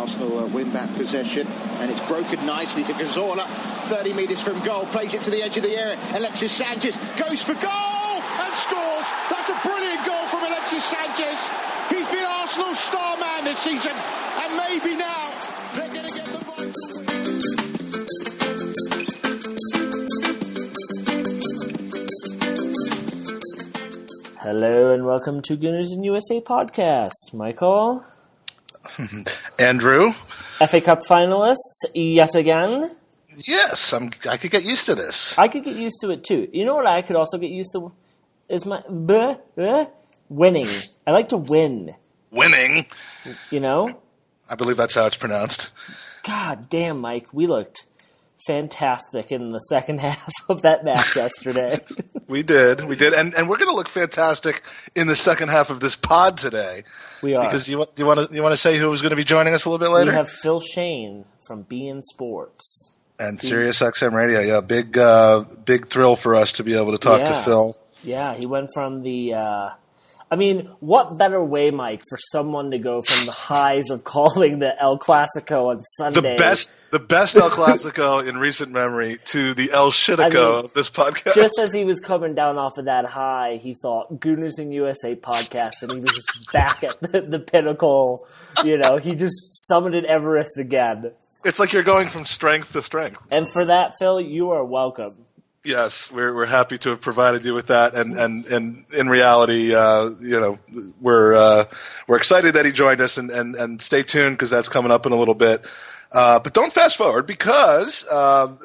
Arsenal win back possession, and it's broken nicely to Cazorla, 30 metres from goal, plays it to the edge of the area. Alexis Sanchez goes for goal and scores. That's a brilliant goal from Alexis Sanchez. He's been Arsenal's star man this season, and maybe now they're going to get the right. Hello and welcome to Gooners in USA podcast. Michael? Andrew? FA Cup finalists yet again? Yes, I could get used to this. I could get used to it too. You know what I could also get used to? Is my winning. I like to win. Winning? You know? I believe that's how it's pronounced. God damn, Mike. We looked fantastic in the second half of that match yesterday. We did, and we're going to look fantastic in the second half of this pod today. We are. Because you want to say who was going to be joining us a little bit later? We have Phil Schoen from beIN Sports and SiriusXM Radio. Yeah, big thrill for us to be able to talk to Phil. Yeah, he went from the. I mean, what better way, Mike, for someone to go from the highs of calling the El Clasico on Sunday, the best El Clasico in recent memory, to the El Shitico of this podcast. Just as he was coming down off of that high, he thought Gooners in USA podcast, and he was just back at the pinnacle. You know, he just summited Everest again. It's like you're going from strength to strength. And for that, Phil, you are welcome. Yes, we're happy to have provided you with that, and in reality, we're excited that he joined us, and stay tuned because that's coming up in a little bit. But don't fast forward because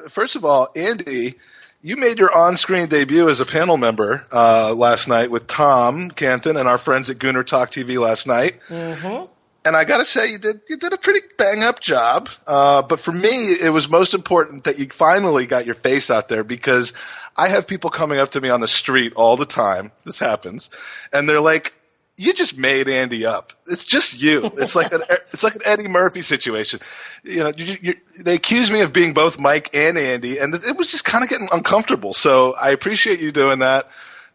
first of all, Andy, you made your on-screen debut as a panel member last night with Tom Canton and our friends at Gooner Talk TV last night. Mm-hmm. And I got to say, you did a pretty bang-up job. But for me, it was most important that you finally got your face out there, because I have people coming up to me on the street all the time. This happens. And they're like, you just made Andy up. It's just you. It's like an Eddie Murphy situation. You know, they accuse me of being both Mike and Andy, and it was just kind of getting uncomfortable. So I appreciate you doing that,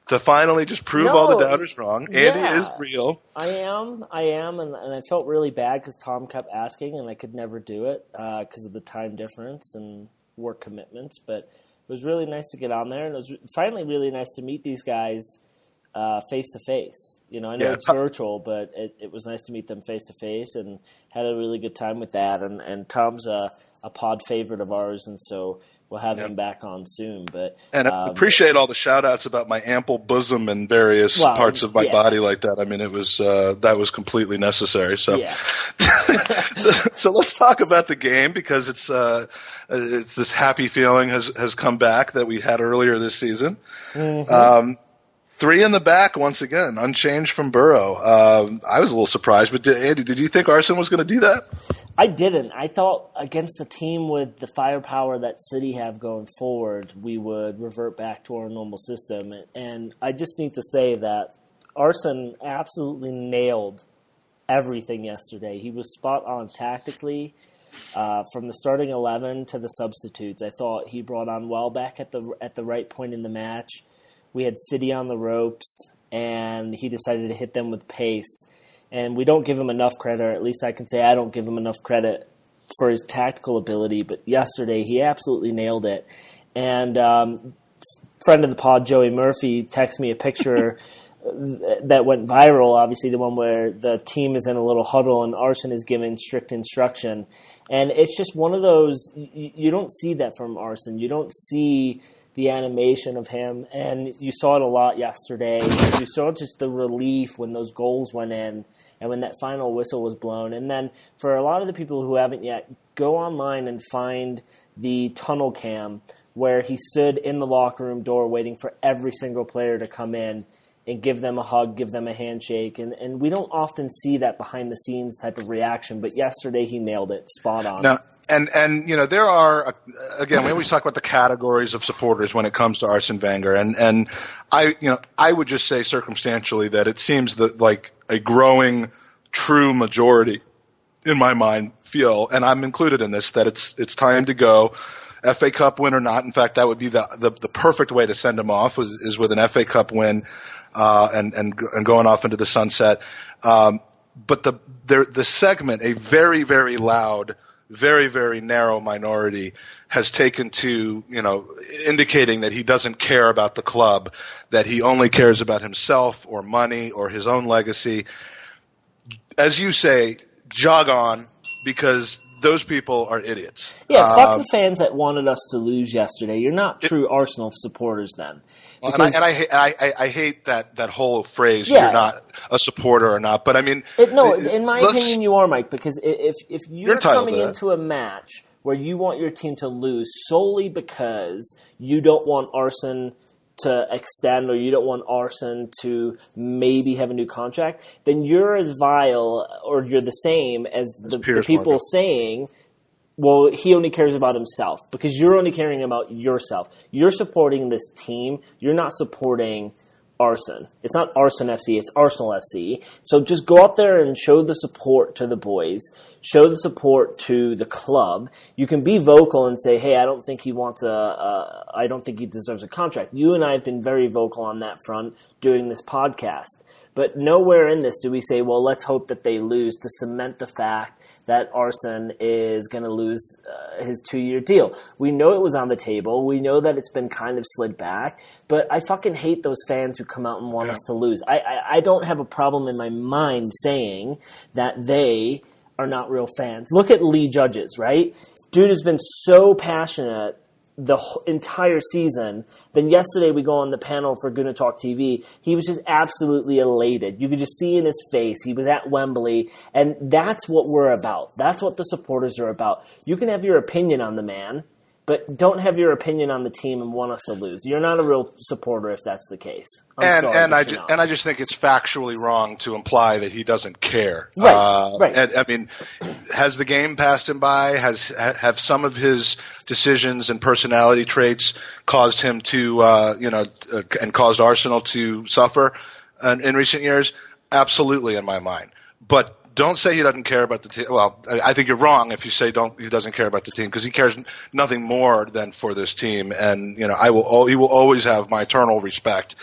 to finally just prove all the doubters wrong. Andy is real. I am, and I felt really bad because Tom kept asking, and I could never do it because of the time difference and work commitments. But it was really nice to get on there, and it was finally really nice to meet these guys face to face. You know, I know it's virtual, but it was nice to meet them face to face, and had a really good time with that. And Tom's a pod favorite of ours, and so we'll have him back on soon. And I appreciate all the shout-outs about my ample bosom and various parts of my body like that. I mean, it was that was completely necessary. So, so let's talk about the game, because it's this happy feeling has come back that we had earlier this season. Mm-hmm. 3 in the back once again, unchanged from Burrow. I was a little surprised, but Andy, did you think Arsene was going to do that? I didn't. I thought against the team with the firepower that City have going forward, we would revert back to our normal system. And I just need to say that Arsene absolutely nailed everything yesterday. He was spot on tactically. From the starting 11 to the substitutes, I thought he brought on Welbeck at the right point in the match. We had City on the ropes, and he decided to hit them with pace. And we don't give him enough credit, or at least I can say I don't give him enough credit for his tactical ability. But yesterday, he absolutely nailed it. And friend of the pod, Joey Murphy, texted me a picture that went viral, obviously the one where the team is in a little huddle and Arsene is giving strict instruction. And it's just one of those, you don't see that from Arsene. You don't see the animation of him, and you saw it a lot yesterday. You saw just the relief when those goals went in and when that final whistle was blown. And then for a lot of the people who haven't yet, go online and find the tunnel cam where he stood in the locker room door waiting for every single player to come in and give them a hug, give them a handshake. And we don't often see that behind-the-scenes type of reaction, but yesterday he nailed it, spot on. Now, and you know, there are, again, we always talk about the categories of supporters when it comes to Arsene Wenger, and I would just say circumstantially that it seems that like a growing true majority in my mind feel, and I'm included in this, that it's time to go. FA Cup win or not. In fact, that would be the perfect way to send him off is with an FA Cup win, and going off into the sunset. but the segment, a very, very loud, very, very narrow minority, has taken to, indicating that he doesn't care about the club, that he only cares about himself or money or his own legacy. As you say, jog on, because those people are idiots. Yeah, fuck the fans that wanted us to lose yesterday. You're not true Arsenal supporters then. I hate that whole phrase, you're not a supporter or not. But I mean... in my opinion, you are, Mike, because if you're coming into a match where you want your team to lose solely because you don't want Arsene to extend or you don't want Arsene to maybe have a new contract, then you're as vile or you're the same as the people saying, well, he only cares about himself, because you're only caring about yourself. You're supporting this team. You're not supporting Arsene. It's not Arsene FC. It's Arsenal FC. So just go out there and show the support to the boys. Show the support to the club. You can be vocal and say, hey, I don't think he deserves a contract. You and I have been very vocal on that front doing this podcast. But nowhere in this do we say, well, let's hope that they lose to cement the fact that Arsene is going to lose his 2-year deal. We know it was on the table. We know that it's been kind of slid back. But I fucking hate those fans who come out and want us to lose. I don't have a problem in my mind saying that they are not real fans. Look at Lee Judges, right? Dude has been so passionate the entire season. Then yesterday we go on the panel for Gonna Talk TV. He was just absolutely elated. You could just see in his face. He was at Wembley, and that's what we're about. That's what the supporters are about. You can have your opinion on the man, but don't have your opinion on the team and want us to lose. You're not a real supporter if that's the case. I just think it's factually wrong to imply that he doesn't care. Right. And I mean, has the game passed him by? Have some of his decisions and personality traits caused him to, and caused Arsenal to suffer in recent years? Absolutely, in my mind. But don't say he doesn't care about the team. Well, I think you're wrong if you say he doesn't care about the team, because he cares nothing more than for this team. And, he will always have my eternal respect,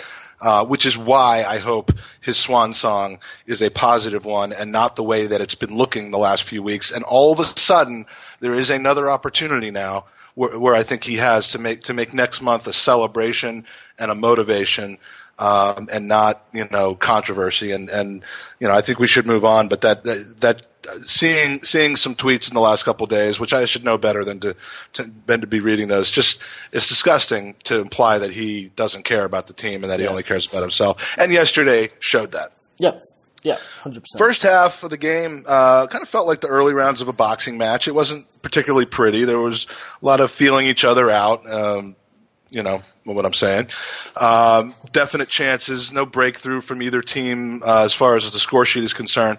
which is why I hope his swan song is a positive one and not the way that it's been looking the last few weeks. And all of a sudden, there is another opportunity now where I think he has to make next month a celebration and a motivation, and not, controversy. And I think we should move on. But that seeing some tweets in the last couple of days, which I should know better than to be reading those, just it's disgusting to imply that he doesn't care about the team and that he only cares about himself. And yesterday showed that. Yep. Yeah, 100%. First half of the game kind of felt like the early rounds of a boxing match. It wasn't particularly pretty. There was a lot of feeling each other out. You know what I'm saying. Definite chances, no breakthrough from either team as far as the score sheet is concerned.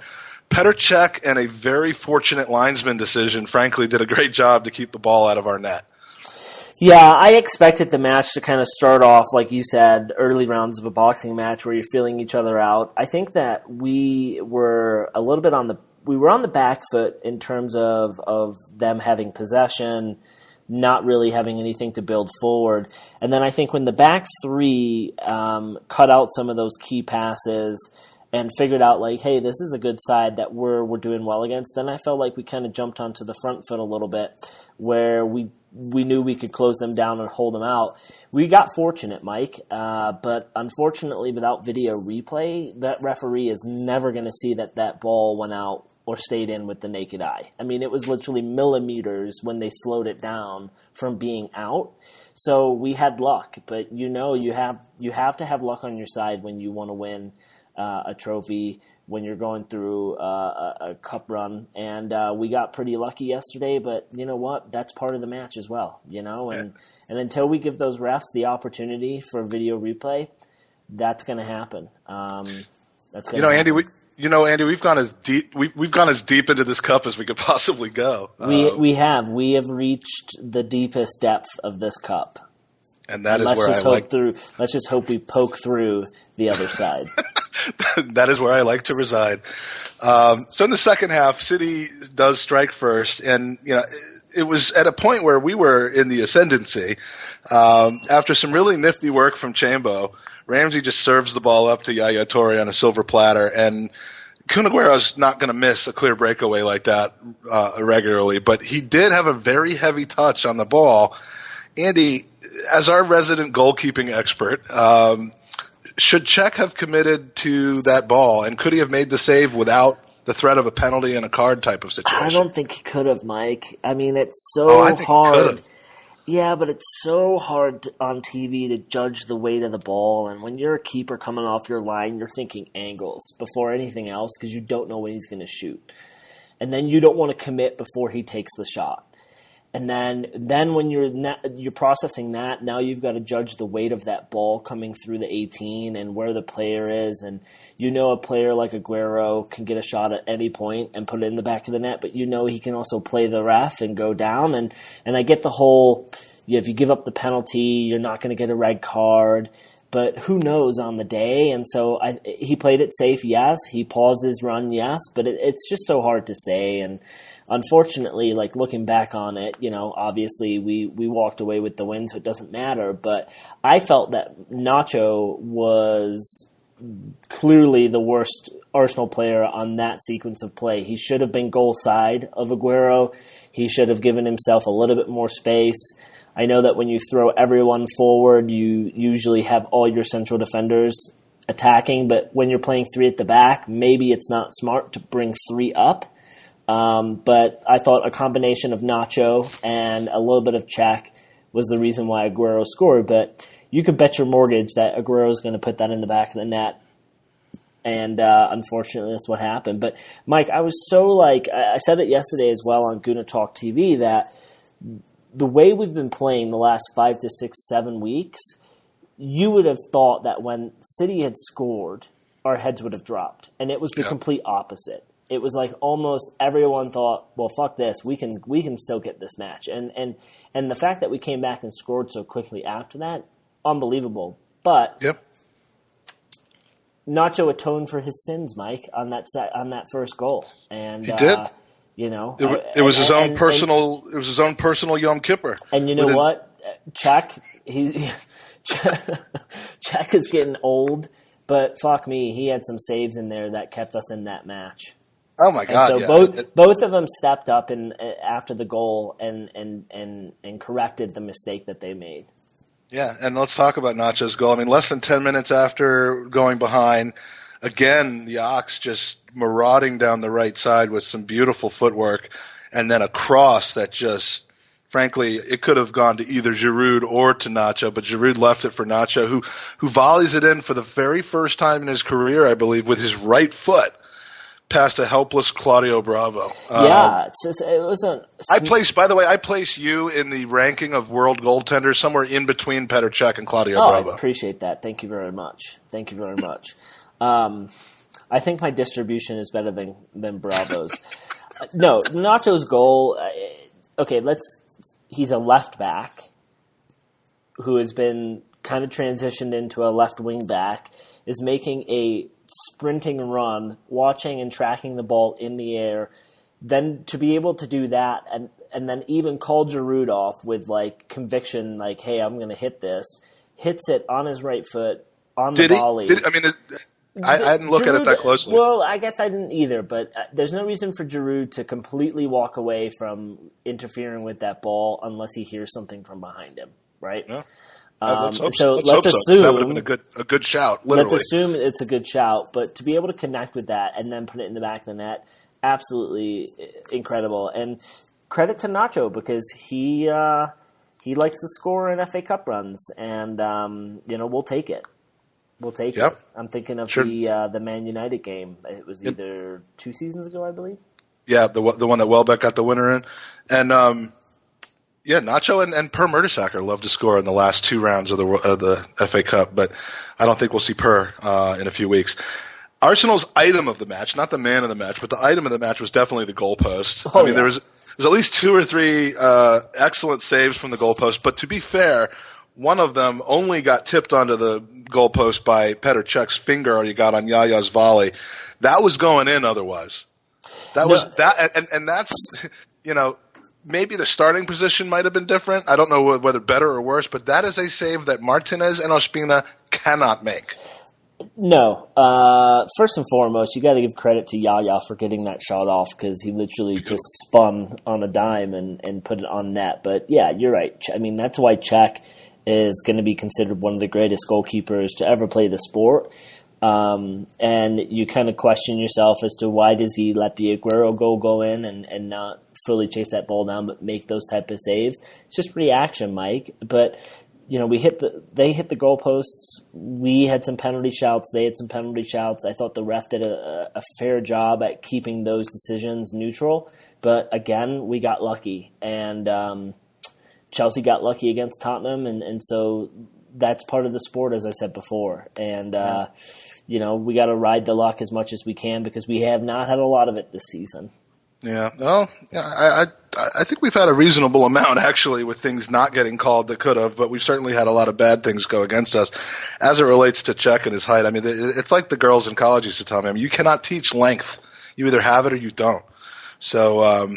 Petr Cech and a very fortunate linesman decision, frankly, did a great job to keep the ball out of our net. Yeah, I expected the match to kind of start off, like you said, early rounds of a boxing match where you're feeling each other out. I think that we were a little bit on the back foot in terms of them having possession, not really having anything to build forward. And then I think when the back three cut out some of those key passes and figured out, like, hey, this is a good side that we're doing well against, then I felt like we kind of jumped onto the front foot a little bit, where we knew we could close them down and hold them out. We got fortunate, Mike, but unfortunately without video replay, that referee is never going to see that ball went out or stayed in with the naked eye. I mean, it was literally millimeters when they slowed it down from being out. So we had luck, but you have to have luck on your side when you want to win a trophy, when you're going through a cup run. And we got pretty lucky yesterday, but you know what? That's part of the match as well, and until we give those refs the opportunity for video replay, that's going to happen. Andy, we've gone as deep. We've gone as deep into this cup as we could possibly go. We have reached the deepest depth of this cup, and that is where I like. Let's just hope we poke through the other side. That is where I like to reside. So in the second half, City does strike first, and it was at a point where we were in the ascendancy. After some really nifty work from Chambo, Ramsey just serves the ball up to Yaya Toure on a silver platter and Kun Aguero's not going to miss a clear breakaway like that regularly, but he did have a very heavy touch on the ball. Andy, as our resident goalkeeping expert, should Cech have committed to that ball, and could he have made the save without the threat of a penalty and a card type of situation? I don't think he could have, Mike. I mean, it's so hard. Yeah, but it's so hard on TV to judge the weight of the ball, and when you're a keeper coming off your line, you're thinking angles before anything else because you don't know when he's going to shoot. And then you don't want to commit before he takes the shot. And then when you're processing that, now you've got to judge the weight of that ball coming through the 18 and where the player is. And a player like Aguero can get a shot at any point and put it in the back of the net, but he can also play the ref and go down. And I get the whole, if you give up the penalty, you're not going to get a red card. But who knows on the day? And so he played it safe, yes. He paused his run, yes. But it's just so hard to say. And unfortunately, like looking back on it, obviously we walked away with the win, so it doesn't matter. But I felt that Nacho was clearly the worst Arsenal player on that sequence of play. He should have been goal side of Aguero. He should have given himself a little bit more space. I know that when you throw everyone forward, you usually have all your central defenders attacking, but when you're playing three at the back, maybe it's not smart to bring three up. But I thought a combination of Nacho and a little bit of Cech was the reason why Aguero scored. But you could bet your mortgage that Aguero is going to put that in the back of the net. And unfortunately, that's what happened. But, Mike, I was so I said it yesterday as well on Gooner Talk TV that the way we've been playing the last 5 to 6, 7 weeks, you would have thought that when City had scored, our heads would have dropped. And it was the complete opposite. It was like almost everyone thought, well, fuck this, we can still get this match. And the fact that we came back and scored so quickly after that, unbelievable. But Nacho atoned for his sins, Mike, on that first goal. And he did. It was his own personal Yom Kippur. And you know what? Cech is getting old, but fuck me, he had some saves in there that kept us in that match. Oh my God! And so both of them stepped up after the goal and corrected the mistake that they made. Yeah, and let's talk about Nacho's goal. I mean, less than 10 minutes after going behind, again, the Ox just marauding down the right side with some beautiful footwork, and then a cross that just, frankly, it could have gone to either Giroud or to Nacho, but Giroud left it for Nacho, who volleys it in for the very first time in his career, I believe, with his right foot past a helpless Claudio Bravo. It was a. I place you in the ranking of world goaltenders somewhere in between Petr Cech and Claudio Bravo. I appreciate that. Thank you very much. I think my distribution is better than Bravo's. No, Nacho's goal. Okay, he's a left back who has been kind of transitioned into a left wing back, is making a sprinting run, watching and tracking the ball in the air, then to be able to do that and then even call Giroud off with conviction, hey, I'm going to hit this, hits it on his right foot on the volley. I didn't look at it that closely. Well, I guess I didn't either, but there's no reason for Giroud to completely walk away from interfering with that ball unless he hears something from behind him, right? Yeah. Let's assume that would have been a good shout. Literally. Let's assume it's a good shout, but to be able to connect with that and then put it in the back of the net, absolutely incredible. And credit to Nacho because he likes to score in FA Cup runs, and we'll take it. We'll take it. I'm thinking of the Man United game. It was either 2 seasons ago, I believe. Yeah, the one that Welbeck got the winner in, and. Nacho and Per Mertesacker love to score in the last 2 rounds of the FA Cup, but I don't think we'll see Per in a few weeks. Arsenal's item of the match, not the man of the match, but the item of the match was definitely the goalpost. There was at least 2 or 3 excellent saves from the goalpost, but to be fair, one of them only got tipped onto the goalpost by Petr Cech's finger he got on Yaya's volley. That was going in otherwise. That's maybe the starting position might have been different. I don't know whether better or worse, but that is a save that Martinez and Ospina cannot make. No. First and foremost, you got to give credit to Yaya for getting that shot off because he literally just spun on a dime and put it on net. But yeah, you're right. I mean, that's why Czech is going to be considered one of the greatest goalkeepers to ever play the sport. And you kind of question yourself as to why does he let the Aguero goal go in and not fully chase that ball down but make those type of saves. It's just reaction, Mike. But they hit the goalposts. We had some penalty shouts. They had some penalty shouts. I thought the ref did a fair job at keeping those decisions neutral. But again, we got lucky, and Chelsea got lucky against Tottenham, and so that's part of the sport, as I said before. And we got to ride the luck as much as we can because we have not had a lot of it this season. Yeah, well, I think we've had a reasonable amount actually with things not getting called that could have, but we've certainly had a lot of bad things go against us as it relates to Czech and his height. I mean, it's like the girls in college used to tell me. I mean, you cannot teach length. You either have it or you don't. So,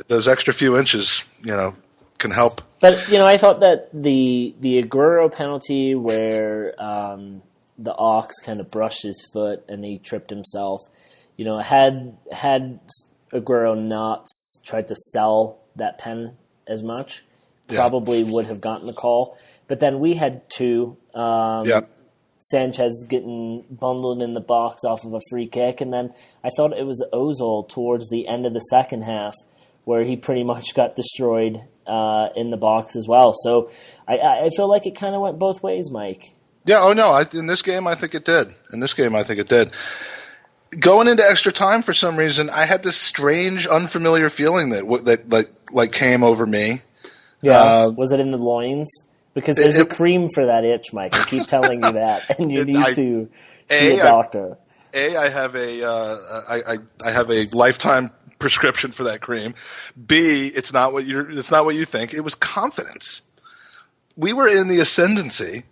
those extra few inches, can help. But, I thought that the Aguero penalty where the Ox kind of brushed his foot and he tripped himself, had Aguero not tried to sell that pen as much, probably would have gotten the call. But then we had two. Sanchez getting bundled in the box off of a free kick, and then I thought it was Ozil towards the end of the second half where he pretty much got destroyed in the box as well. So I feel like it kind of went both ways, Mike. Yeah, oh no, in this game I think it did. Going into extra time, for some reason, I had this strange, unfamiliar feeling that came over me. Yeah, was it in the loins? Because there's a cream for that itch, Mike. I keep telling you that, and you need to see a doctor. I have a lifetime prescription for that cream. B, it's not what you think. It was confidence. We were in the ascendancy.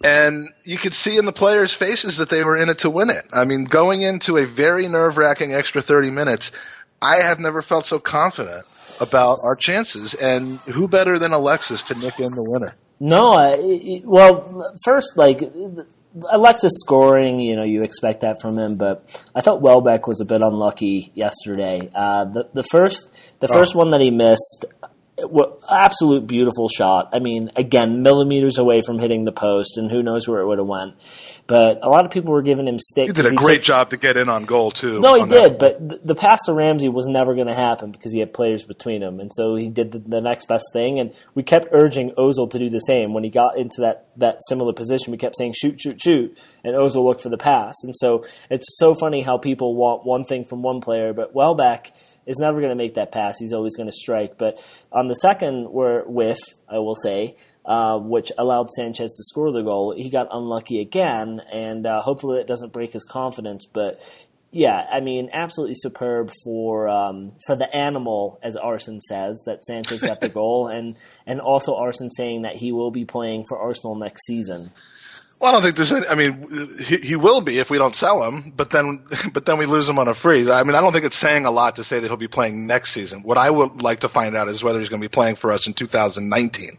And you could see in the players' faces that they were in it to win it. I mean, going into a very nerve-wracking extra 30 minutes, I have never felt so confident about our chances. And who better than Alexis to nick in the winner? No, first, Alexis scoring, you expect that from him. But I thought Welbeck was a bit unlucky yesterday. The first one that he missed, absolute beautiful shot. I mean, again, millimeters away from hitting the post, and who knows where it would have went. But a lot of people were giving him stick. He did a great job to get in on goal, too. No, he did, but the pass to Ramsey was never going to happen because he had players between him. And so he did the next best thing, and we kept urging Ozil to do the same. When he got into that similar position, we kept saying, shoot, shoot, shoot, and Ozil looked for the pass. And so it's so funny how people want one thing from one player, but Welbeck is never going to make that pass. He's always going to strike. But on the second whiff, I will say, which allowed Sanchez to score the goal, he got unlucky again, and hopefully it doesn't break his confidence. But yeah, I mean, absolutely superb for the animal, as Arsene says, that Sanchez got the goal, and also Arsene saying that he will be playing for Arsenal next season. Well, I don't think there's any. I mean, he will be if we don't sell him, but then we lose him on a freeze. I mean, I don't think it's saying a lot to say that he'll be playing next season. What I would like to find out is whether he's going to be playing for us in 2019.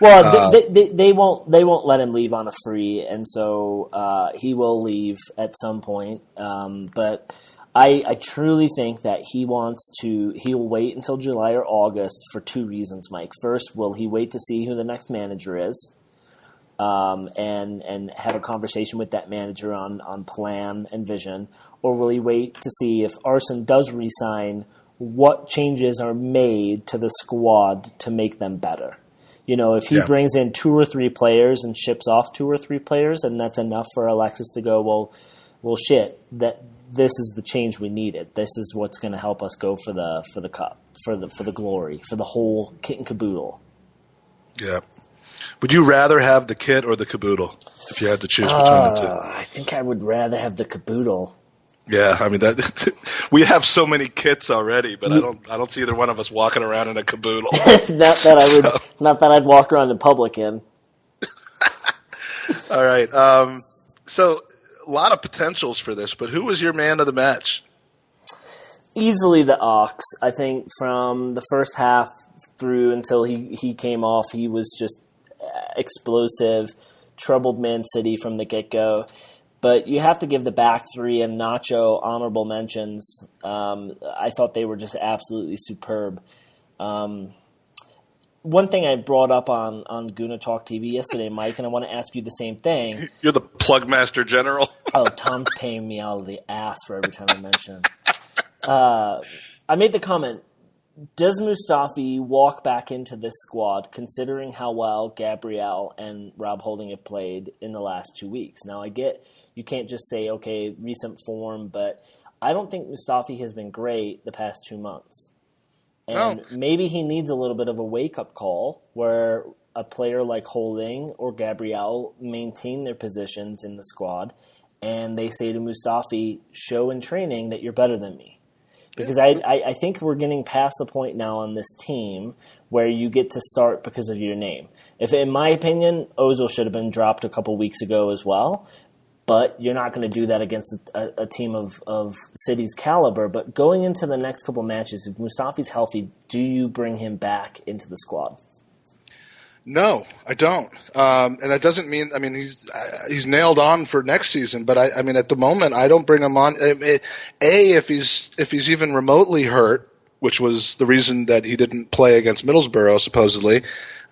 Well, they won't let him leave on a free, and so he will leave at some point. But I truly think that he'll wait until July or August for two reasons, Mike. First, will he wait to see who the next manager is? And have a conversation with that manager on plan and vision, or will he wait to see if Arsene does re-sign, what changes are made to the squad to make them better? If he brings in 2 or 3 players and ships off 2 or 3 players, and that's enough for Alexis to go, well, shit, that this is the change we needed. This is what's going to help us go for the cup, for the glory, for the whole kit and caboodle. Yeah. Would you rather have the kit or the caboodle if you had to choose between the two? I think I would rather have the caboodle. Yeah, I mean we have so many kits already, but I don't see either one of us walking around in a caboodle. Not that I'd walk around in public in. All right. So a lot of potentials for this, but who was your man of the match? Easily the Ox. I think from the first half through until he came off, he was just explosive, troubled Man City from the get-go. But you have to give the back three and Nacho honorable mentions. I thought they were just absolutely superb. One thing I brought up on Gooner Talk TV yesterday, Mike, and I want to ask you the same thing. You're the plug master general. Oh, Tom's paying me out of the ass for every time I mention him. I made the comment, does Mustafi walk back into this squad considering how well Gabriel and Rob Holding have played in the last 2 weeks? Now, I get you can't just say, okay, recent form, but I don't think Mustafi has been great the past 2 months. And maybe he needs a little bit of a wake-up call where a player like Holding or Gabriel maintain their positions in the squad, and they say to Mustafi, show in training that you're better than me. Because I think we're getting past the point now on this team where you get to start because of your name. If, in my opinion, Ozil should have been dropped a couple weeks ago as well, but you're not going to do that against a team of City's caliber. But going into the next couple matches, if Mustafi's healthy, do you bring him back into the squad? No, I don't. And that doesn't mean, I mean, he's nailed on for next season, but I mean, at the moment, I don't bring him on. If he's even remotely hurt, which was the reason that he didn't play against Middlesbrough, supposedly,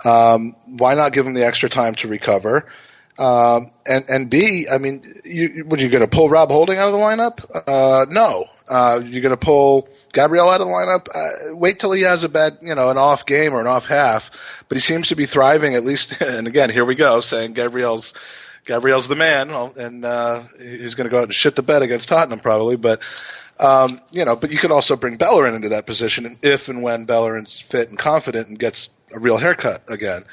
why not give him the extra time to recover? And B, I mean, you going to pull Rob Holding out of the lineup? No. You're going to pull Gabriel out of the lineup? Wait till he has a bad, an off game or an off half. But he seems to be thriving at least. And again, here we go, saying Gabriel's the man, and he's going to go out and shit the bed against Tottenham probably. But but you could also bring Bellerin into that position if and when Bellerin's fit and confident and gets a real haircut again.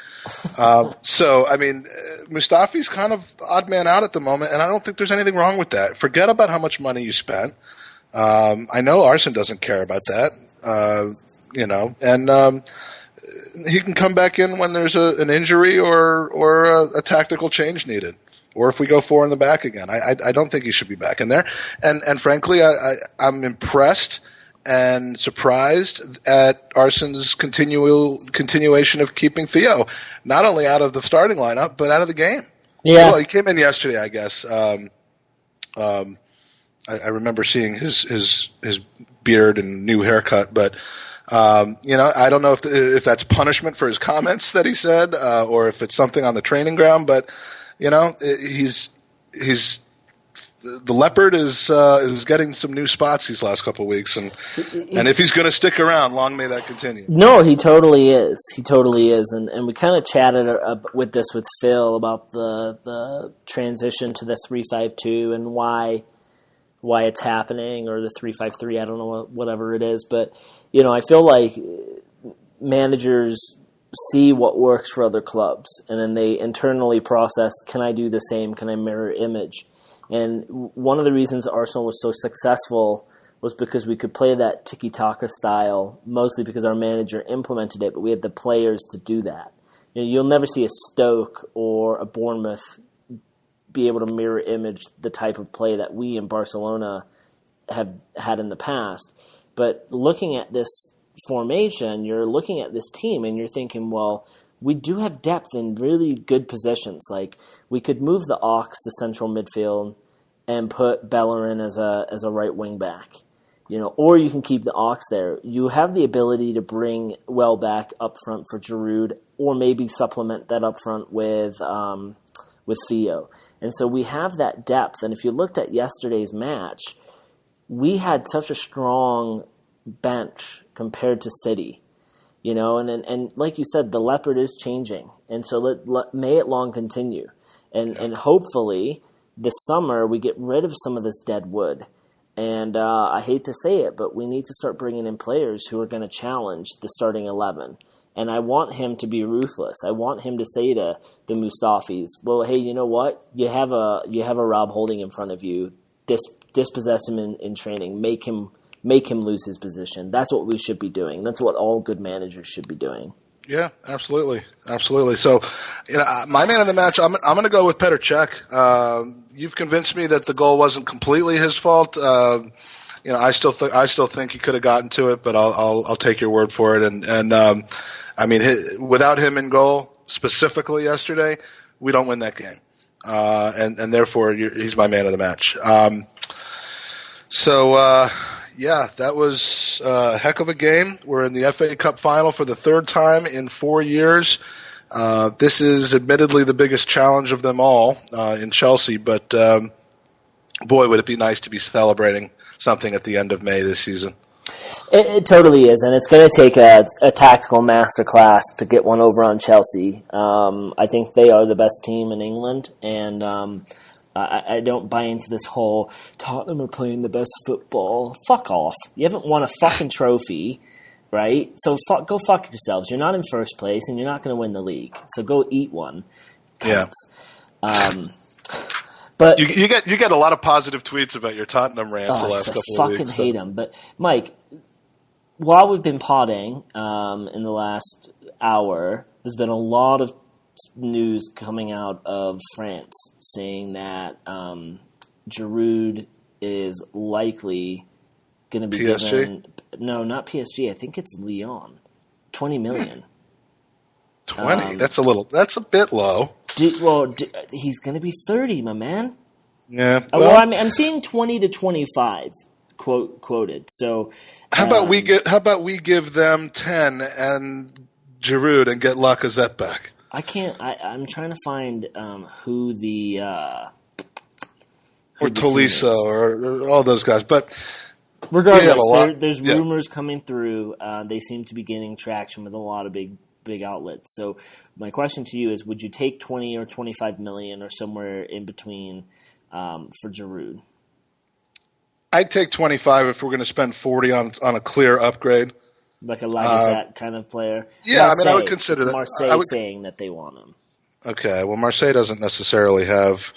So, I mean, Mustafi's kind of odd man out at the moment, and I don't think there's anything wrong with that. Forget about how much money you spent. I know Arsene doesn't care about that, and he can come back in when there's an injury or a tactical change needed. Or if we go 4 in the back again. I don't think he should be back in there. And frankly, I'm impressed and surprised at Arsene's continuation of keeping Theo not only out of the starting lineup but out of the game. Yeah, well, he came in yesterday, I guess. I remember seeing his beard and new haircut, but I don't know if that's punishment for his comments that he said, or if it's something on the training ground. But he's the leopard is getting some new spots these last couple of weeks, and if he's going to stick around, long may that continue. No, he totally is. He totally is, and we kind of chatted with Phil about the transition to the 3-5-2 and why it's happening, or the 3-5-3. I don't know, whatever it is, but I feel like managers see what works for other clubs, and then they internally process, can I do the same? Can I mirror image? And one of the reasons Arsenal was so successful was because we could play that tiki-taka style, mostly because our manager implemented it, but we had the players to do that. You'll never see a Stoke or a Bournemouth be able to mirror image the type of play that we in Barcelona have had in the past. But looking at this formation, you're looking at this team and you're thinking, well, we do have depth in really good positions. Like, we could move the Ox to central midfield and put Bellerin as a right wing back, or you can keep the Ox there. You have the ability to bring Welbeck up front for Giroud, or maybe supplement that up front with Theo. And so we have that depth. And if you looked at yesterday's match, we had such a strong bench compared to City. And like you said, the leopard is changing, and so may it long continue. And hopefully this summer we get rid of some of this dead wood. And I hate to say it, but we need to start bringing in players who are going to challenge the starting 11. And I want him to be ruthless. I want him to say to the Mustafis, well, hey, you know what? You have a Rob Holding in front of you. Dispossess him in training. Make him lose his position. That's what we should be doing. That's what all good managers should be doing. Yeah, absolutely. So, my man of the match, I'm going to go with Petr Cech. You've convinced me that the goal wasn't completely his fault. I still think he could have gotten to it, but I'll take your word for it. And I mean, without him in goal specifically yesterday, we don't win that game. and therefore he's my man of the match. Yeah, that was a heck of a game. We're in the FA Cup final for the third time in 4 years. This is admittedly the biggest challenge of them all in Chelsea, but boy, would it be nice to be celebrating something at the end of May this season. It totally is, and it's going to take a tactical masterclass to get one over on Chelsea. I think they are the best team in England, and I don't buy into this whole Tottenham are playing the best football. Fuck off. You haven't won a fucking trophy, right? So go fuck yourselves. You're not in first place, and you're not going to win the league. So go eat one. Yeah. But you get a lot of positive tweets about your Tottenham rants the last couple of weeks. I fucking hate them. But Mike, while we've been potting in the last hour, there's been a lot of news coming out of France saying that Giroud is likely going to be PSG? given. No, not PSG. I think it's Lyon. 20 million. 20? That's a bit low. He's going to be 30, my man. Yeah. Well, I'm seeing 20 to 25 quoted. So how about we give them 10 and Giroud and get Lacazette back? I can't. I'm trying to find who the or Tolisso or all those guys, but regardless, there's rumors coming through. They seem to be gaining traction with a lot of big outlets. So my question to you is, would you take 20 or 25 million or somewhere in between for Giroud? I'd take 25 if we're going to spend 40 on a clear upgrade. Like a Lacazette kind of player. Yeah, Marseille, I would consider that. Marseille saying that they want him. Okay, well, Marseille doesn't necessarily have,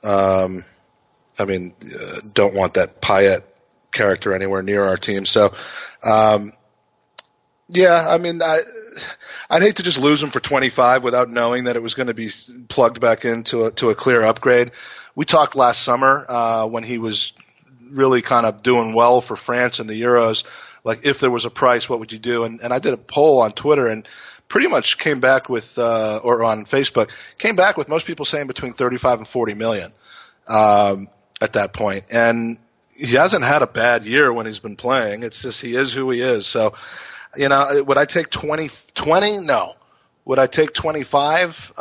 don't want that Payet character anywhere near our team. So, I'd hate to just lose him for 25 without knowing that it was going to be plugged back into a clear upgrade. We talked last summer when he was really kind of doing well for France in the Euros. Like, if there was a price, what would you do? And I did a poll on Twitter and pretty much came back with, or on Facebook, came back with most people saying between 35 and 40 million at that point. And he hasn't had a bad year when he's been playing. It's just he is who he is. So, would I take 20? No. Would I take 25?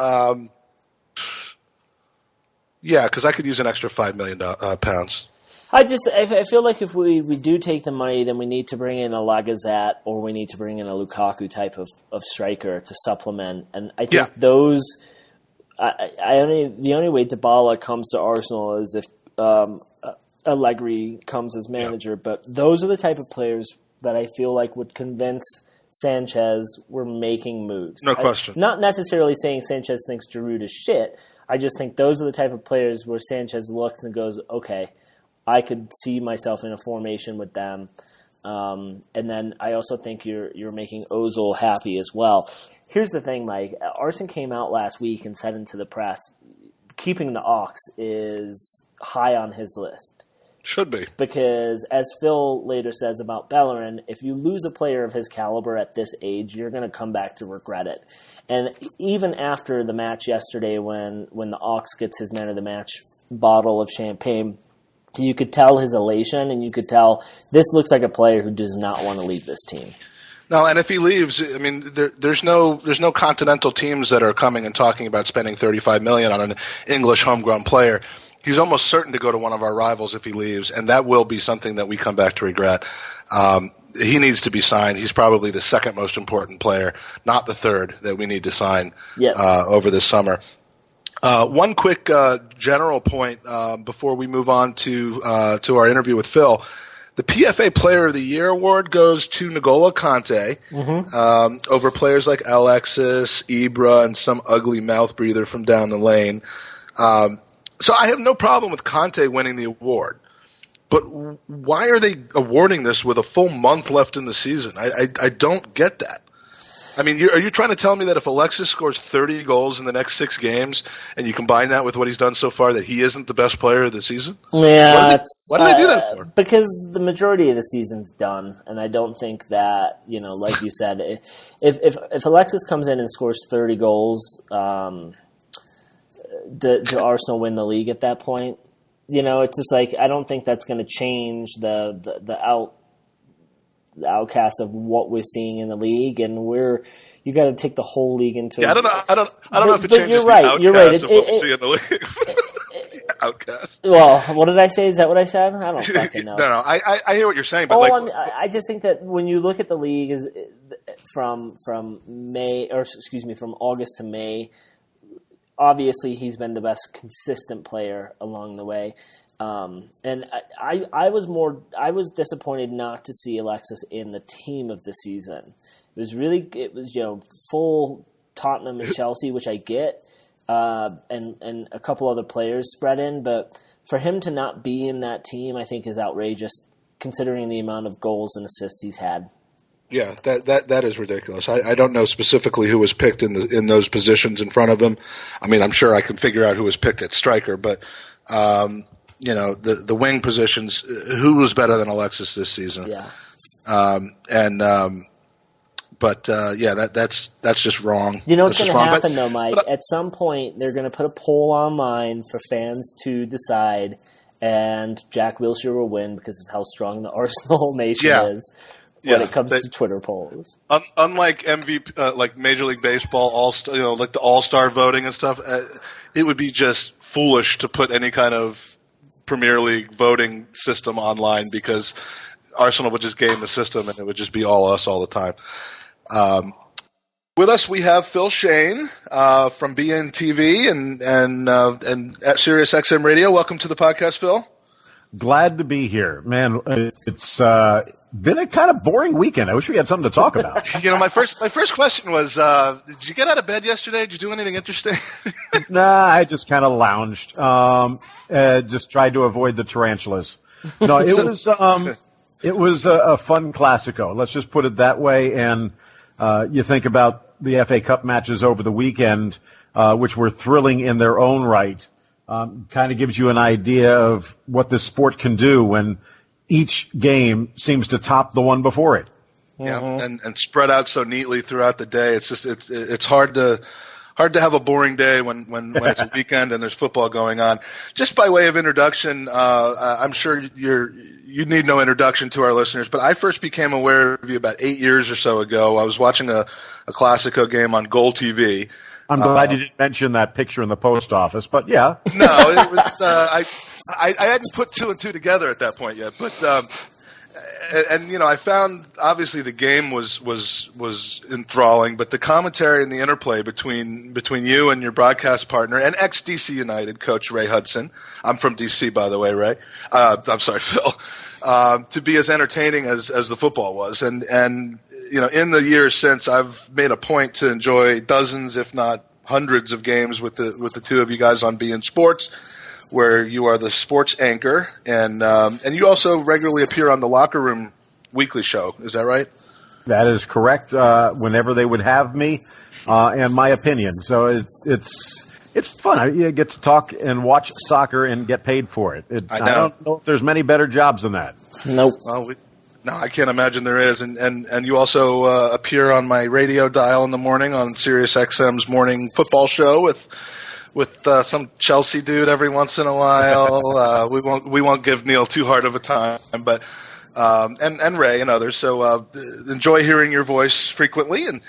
Yeah, because I could use an extra £5 million pounds. I feel like if we do take the money, then we need to bring in a Lacazette or we need to bring in a Lukaku type of striker to supplement. And I think the only way Dybala comes to Arsenal is if Allegri comes as manager. Yeah. But those are the type of players that I feel like would convince Sanchez we're making moves. No question. Not necessarily saying Sanchez thinks Giroud is shit. I just think those are the type of players where Sanchez looks and goes, okay, I could see myself in a formation with them. And then I also think you're making Ozil happy as well. Here's the thing, Mike. Arsene came out last week and said into the press, keeping the Ox is high on his list. Should be. Because as Phil later says about Bellerin, if you lose a player of his caliber at this age, you're going to come back to regret it. And even after the match yesterday when the Ox gets his man of the match bottle of champagne, you could tell his elation, and you could tell this looks like a player who does not want to leave this team. No, and if he leaves, I mean, there's no continental teams that are coming and talking about spending $35 million on an English homegrown player. He's almost certain to go to one of our rivals if he leaves, and that will be something that we come back to regret. He needs to be signed. He's probably the second most important player, not the third, that we need to sign over this summer. One quick general point before we move on to our interview with Phil. The PFA Player of the Year award goes to N'Golo Kante over players like Alexis, Ibra, and some ugly mouth breather from down the lane. So I have no problem with Kante winning the award. But why are they awarding this with a full month left in the season? I don't get that. I mean, are you trying to tell me that if Alexis scores 30 goals in the next 6 games and you combine that with what he's done so far, that he isn't the best player of the season? Yeah. Why do they do that for? Because the majority of the season's done, and I don't think that, like you said, if Alexis comes in and scores 30 goals, do Arsenal win the league at that point? It's just like I don't think that's going to change the outcast of what we're seeing in the league, and you got to take the whole league into. Yeah, I don't know if it changes the outcast of what we see in the league. Outcast. Well, what did I say? Is that what I said? I don't fucking know. No, I hear what you're saying, but I just think that when you look at the league is from August to May, obviously he's been the best consistent player along the way. And I was disappointed not to see Alexis in the team of the season. It was full Tottenham and Chelsea, which I get. And a couple other players spread in, but for him to not be in that team, I think is outrageous considering the amount of goals and assists he's had. Yeah, that is ridiculous. I don't know specifically who was picked in those positions in front of him. I mean, I'm sure I can figure out who was picked at striker, but the wing positions, who was better than Alexis this season? Yeah. That's just wrong. You know what's going to happen, though, Mike? At some point, they're going to put a poll online for fans to decide, and Jack Wilshere will win because of how strong the Arsenal nation is when it comes to Twitter polls. Unlike MVP, like Major League Baseball, like the All-Star voting and stuff, it would be just foolish to put any kind of Premier League voting system online because Arsenal would just game the system and it would just be all us all the time. With us, we have Phil Schoen from beIN TV and at SiriusXM Radio. Welcome to the podcast, Phil. Glad to be here, man. It's been a kind of boring weekend. I wish we had something to talk about. My first question was, did you get out of bed yesterday? Did you do anything interesting? Nah, I just kind of lounged. Just tried to avoid the tarantulas. No, it was a fun Clasico. Let's just put it that way. And you think about the FA Cup matches over the weekend, which were thrilling in their own right. Kind of gives you an idea of what this sport can do when each game seems to top the one before it. Yeah, and spread out so neatly throughout the day. It's just it's hard to have a boring day when it's a weekend and there's football going on. Just by way of introduction, I'm sure you need no introduction to our listeners, but I first became aware of you about 8 years or so ago. I was watching a Clasico game on Goal TV. I'm glad you didn't mention that picture in the post office, but yeah. No, it was I hadn't put two and two together at that point yet, but I found obviously the game was enthralling, but the commentary and the interplay between you and your broadcast partner and ex-DC United coach Ray Hudson. I'm from DC, by the way, Ray. I'm sorry, Phil. To be as entertaining as the football was, and in the years since, I've made a point to enjoy dozens, if not hundreds, of games with the two of you guys on beIN Sports, where you are the sports anchor, and you also regularly appear on the Locker Room weekly show. Is that right? That is correct. Whenever they would have me, and my opinion. So it's fun. You get to talk and watch soccer and get paid for it. I don't know if there's many better jobs than that. Nope. Well, no, I can't imagine there is. And you also appear on my radio dial in the morning on SiriusXM's morning football show with some Chelsea dude every once in a while. We won't give Neil too hard of a time, but and Ray and others. So enjoy hearing your voice frequently. And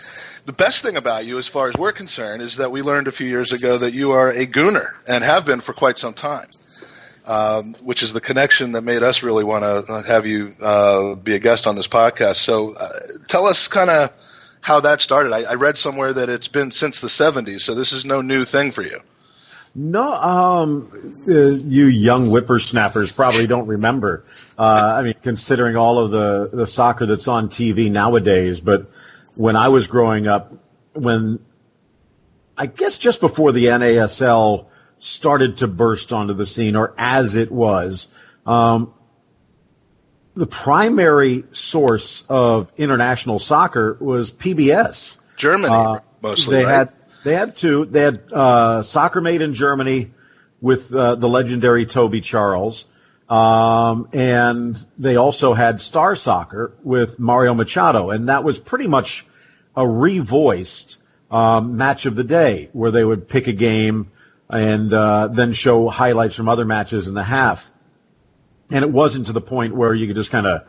the best thing about you, as far as we're concerned, is that we learned a few years ago that you are a Gooner and have been for quite some time. Which is the connection that made us really want to have you be a guest on this podcast. So tell us kind of how that started. I read somewhere that it's been since the 70s, so this is no new thing for you. No, you young whippersnappers probably don't remember. Considering all of the soccer that's on TV nowadays, but when I was growing up, I guess just before the NASL started to burst onto the scene, or as it was, the primary source of international soccer was PBS. Germany, mostly, right? They had two. They had Soccer Made in Germany with the legendary Toby Charles, and they also had Star Soccer with Mario Machado, and that was pretty much a revoiced match of the day, where they would pick a game and then show highlights from other matches in the half. And it wasn't to the point where you could just kind of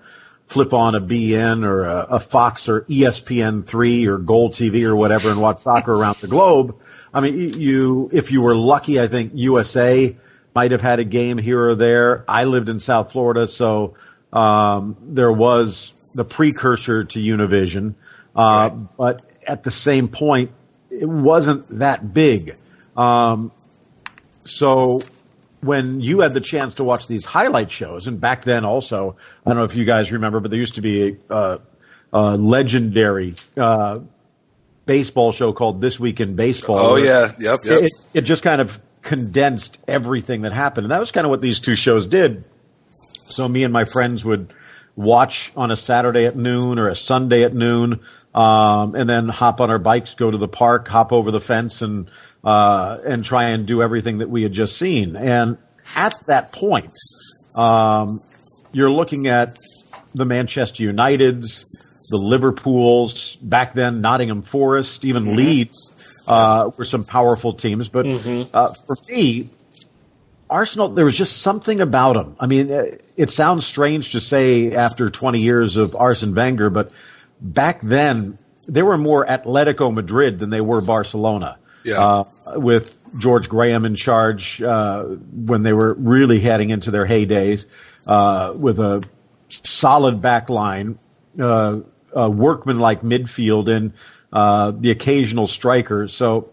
flip on a beIN or a Fox or ESPN3 or Gold TV or whatever and watch soccer around the globe. I mean, if you were lucky, I think USA might have had a game here or there. I lived in South Florida, so there was the precursor to Univision. But at the same point, it wasn't that big. So when you had the chance to watch these highlight shows, and back then also, I don't know if you guys remember, but there used to be a legendary baseball show called This Week in Baseball. Oh, yeah. Yep. It just kind of condensed everything that happened. And that was kind of what these two shows did. So me and my friends would watch on a Saturday at noon or a Sunday at noon, and then hop on our bikes, go to the park, hop over the fence, and try and do everything that we had just seen. And at that point, you're looking at the Manchester Uniteds, the Liverpools, back then Nottingham Forest, even Leeds were some powerful teams. But for me, Arsenal, there was just something about them. I mean, it sounds strange to say after 20 years of Arsene Wenger, but back then they were more Atletico Madrid than they were Barcelona. Yeah. With George Graham in charge when they were really heading into their heydays, with a solid back line, a workman-like midfield, and the occasional striker. So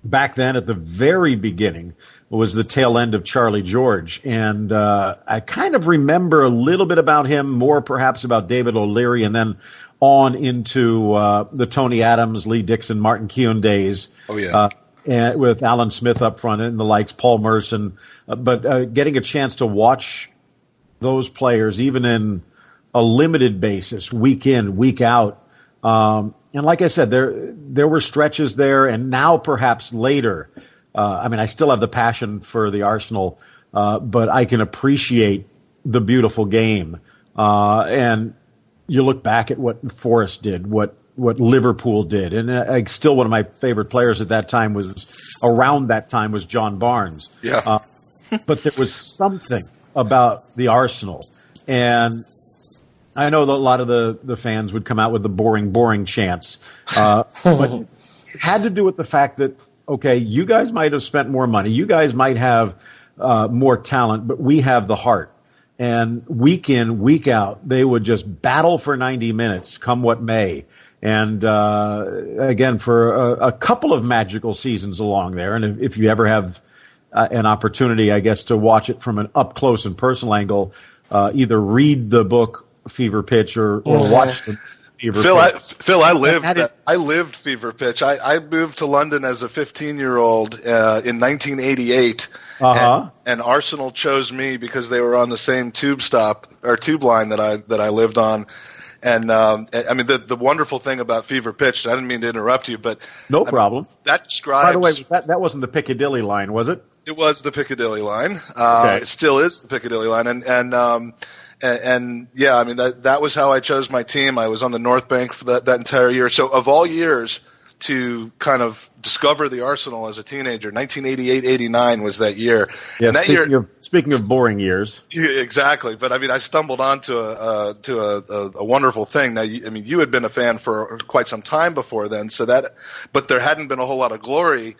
back then, at the very beginning, was the tail end of Charlie George. And I kind of remember a little bit about him, more perhaps about David O'Leary, and then on into the Tony Adams, Lee Dixon, Martin Keown days. Oh, yeah. And with Alan Smith up front and the likes, Paul Merson. But getting a chance to watch those players, even in a limited basis, week in, week out. And like I said, there were stretches there, and now perhaps later. I mean, I still have the passion for the Arsenal, but I can appreciate the beautiful game. And you look back at what Forest did, what Liverpool did, and still one of my favorite players at that time around that time was John Barnes. Yeah. But there was something about the Arsenal, and I know that a lot of the fans would come out with the boring chants, but it had to do with the fact that, okay, you guys might have spent more money, you guys might have more talent, but we have the heart. And week in, week out, they would just battle for 90 minutes, come what may. And again, for a couple of magical seasons along there, and if you ever have an opportunity, I guess, to watch it from an up close and personal angle, either read the book Fever Pitch or watch the Fever Pitch. Phil, I lived Fever Pitch. I moved to London as a 15-year-old in 1988. And Arsenal chose me because they were on the same tube line that I lived on. And I mean, the wonderful thing about Fever Pitch, I didn't mean to interrupt you, but no problem. That describes. By the way, that wasn't the Piccadilly line, was it? It was the Piccadilly line. Okay. It still is the Piccadilly line, and yeah, I mean that was how I chose my team. I was on the North Bank for that entire year. So of all years to kind of discover the Arsenal as a teenager, 1988-89 was that year. Yeah, and that speaking of boring years. Exactly. But I mean, I stumbled onto a wonderful thing. Now, you had been a fan for quite some time before then, but there hadn't been a whole lot of glory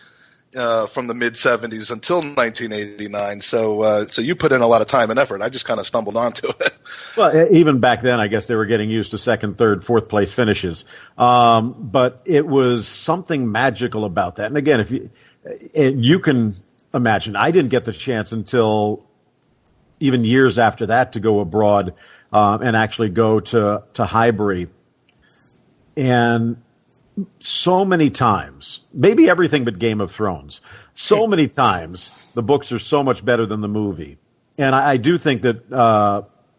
from the mid-'70s until 1989. So you put in a lot of time and effort. I just kind of stumbled onto it. Well, even back then, I guess they were getting used to second, third, fourth place finishes. But it was something magical about that. And again, you can imagine, I didn't get the chance until even years after that to go abroad and actually go to Highbury. And so many times, maybe everything but Game of Thrones, so many times the books are so much better than the movie. And I do think that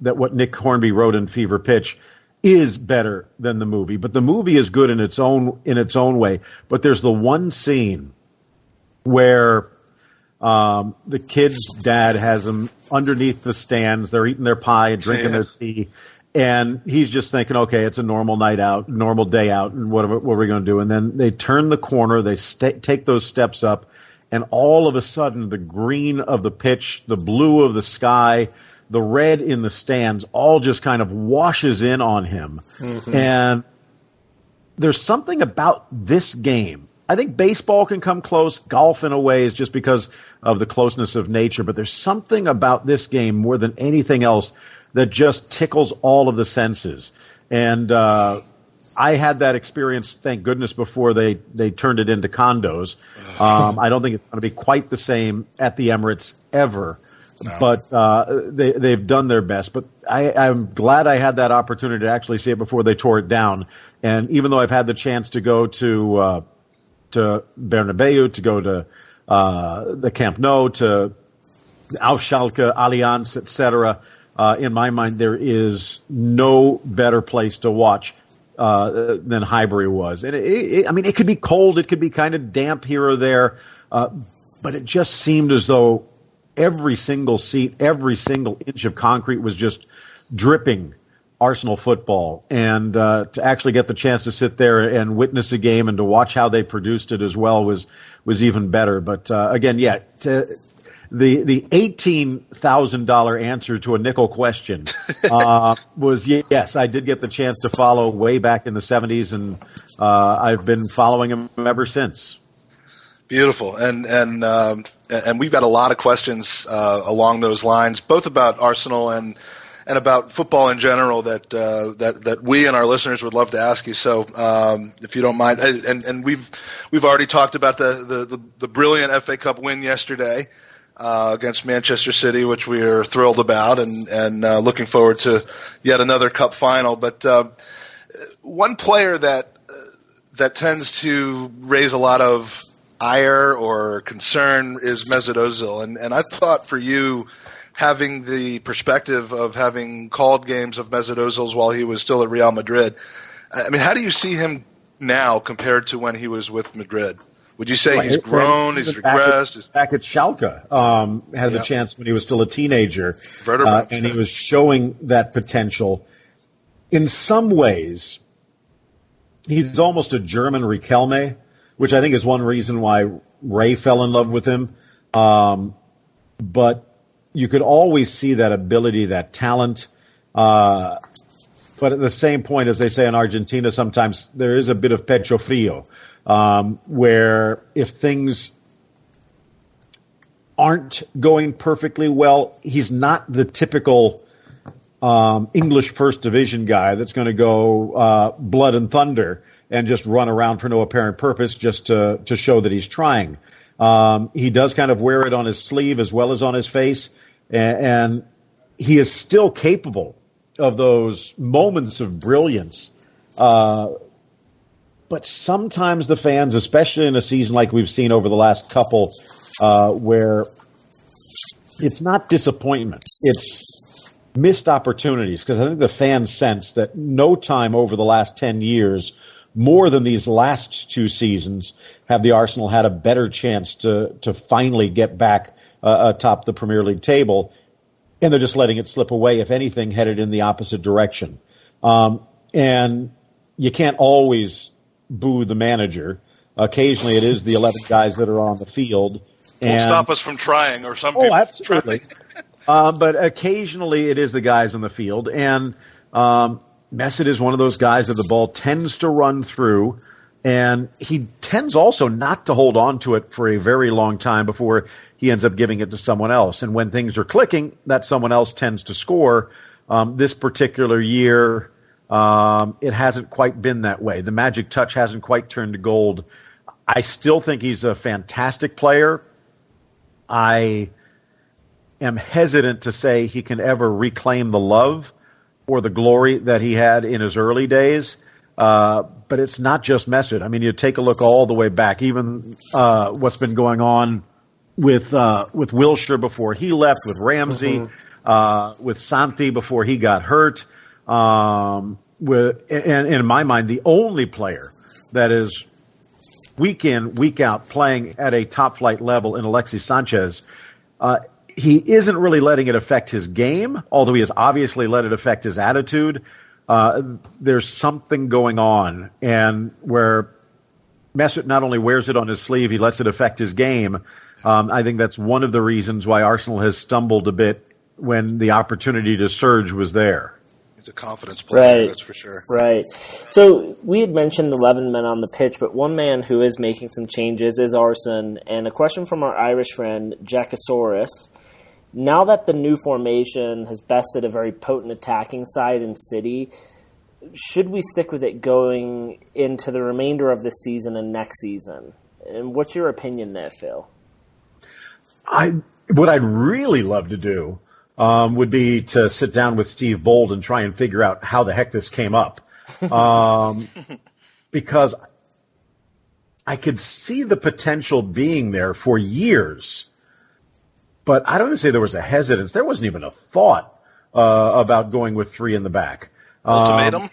that what Nick Hornby wrote in Fever Pitch is better than the movie. But the movie is good in its own way. But there's the one scene where the kid's dad has them underneath the stands. They're eating their pie and drinking their tea. And he's just thinking, okay, it's a normal night out, normal day out, and what are we going to do? And then they turn the corner, they take those steps up, and all of a sudden the green of the pitch, the blue of the sky, the red in the stands all just kind of washes in on him. Mm-hmm. And there's something about this game. I think baseball can come close. Golf, in a way, is just because of the closeness of nature. But there's something about this game more than anything else that just tickles all of the senses. And I had that experience, thank goodness, before they turned it into condos. I don't think it's going to be quite the same at the Emirates ever. No. But they've done their best. But I'm glad I had that opportunity to actually see it before they tore it down. And even though I've had the chance to go to Bernabeu, to go to the Camp Nou, to Auf Schalke, Allianz, etc., in my mind, there is no better place to watch than Highbury was. And it could be cold, it could be kind of damp here or there, but it just seemed as though every single seat, every single inch of concrete was just dripping Arsenal football. And to actually get the chance to sit there and witness a game and to watch how they produced it as well was even better. But again, the $18,000 answer to a nickel question was yes, I did get the chance to follow way back in the 70s, and I've been following him ever since. Beautiful, and we've got a lot of questions along those lines, both about Arsenal and about football in general that we and our listeners would love to ask you. So if you don't mind, and we've already talked about the brilliant FA Cup win yesterday against Manchester City, which we are thrilled about, and looking forward to yet another Cup final. But one player that tends to raise a lot of ire or concern is Mesut Ozil, and I thought for you, having the perspective of having called games of Mesut Ozil's while he was still at Real Madrid, I mean, how do you see him now compared to when he was with Madrid? Would you say he's grown, he's regressed? Back at Schalke, had the chance when he was still a teenager, and he was showing that potential. In some ways, he's almost a German Riquelme, which I think is one reason why Ray fell in love with him. But you could always see that ability, that talent. But at the same point, as they say in Argentina, sometimes there is a bit of pecho frio, where if things aren't going perfectly well, he's not the typical English First Division guy that's going to go blood and thunder and just run around for no apparent purpose just to show that he's trying. He does kind of wear it on his sleeve as well as on his face, and he is still capable of those moments of brilliance. But sometimes the fans, especially in a season like we've seen over the last couple, where it's not disappointment, it's missed opportunities, because I think the fans sense that no time over the last 10 years, more than these last two seasons, have the Arsenal had a better chance to finally get back atop the Premier League table, and they're just letting it slip away, if anything, headed in the opposite direction. And you can't always boo the manager. Occasionally it is the 11 guys that are on the field. Won't stop us from trying, or some people. Oh, absolutely. But occasionally it is the guys on the field, and Mesut is one of those guys that the ball tends to run through, and he tends also not to hold on to it for a very long time before he ends up giving it to someone else. And when things are clicking, that someone else tends to score. This particular year, it hasn't quite been that way. The magic touch hasn't quite turned to gold. I still think he's a fantastic player. I am hesitant to say he can ever reclaim the love or the glory that he had in his early days. But it's not just Mesut. I mean, you take a look all the way back, even what's been going on with Wilshere before he left, with Ramsey, with Santi before he got hurt. And in my mind, the only player that is week in, week out playing at a top flight level in Alexis Sanchez. He isn't really letting it affect his game, although he has obviously let it affect his attitude. There's something going on, and where Mesut not only wears it on his sleeve, he lets it affect his game. I think that's one of the reasons why Arsenal has stumbled a bit when the opportunity to surge was there. He's a confidence player, right. That's for sure. Right. So we had mentioned 11 men on the pitch, but one man who is making some changes is Arsene. And a question from our Irish friend, Jackosaurus. Now that the new formation has bested a very potent attacking side in City, should we stick with it going into the remainder of the season and next season? And what's your opinion there, Phil? What I'd really love to do would be to sit down with Steve Bold and try and figure out how the heck this came up. Because I could see the potential being there for years. But I don't want to say there was a hesitance. There wasn't even a thought about going with 3 in the back. Ultimatum?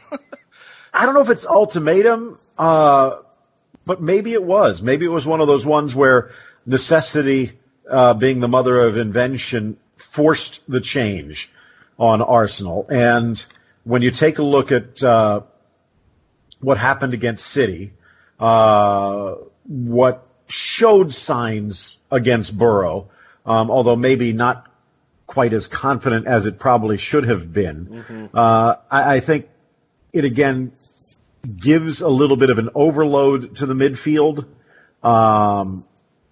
I don't know if it's ultimatum, but maybe it was. Maybe it was one of those ones where necessity, being the mother of invention, forced the change on Arsenal. And when you take a look at what happened against City, what showed signs against Borough, although maybe not quite as confident as it probably should have been, I think it again gives a little bit of an overload to the midfield.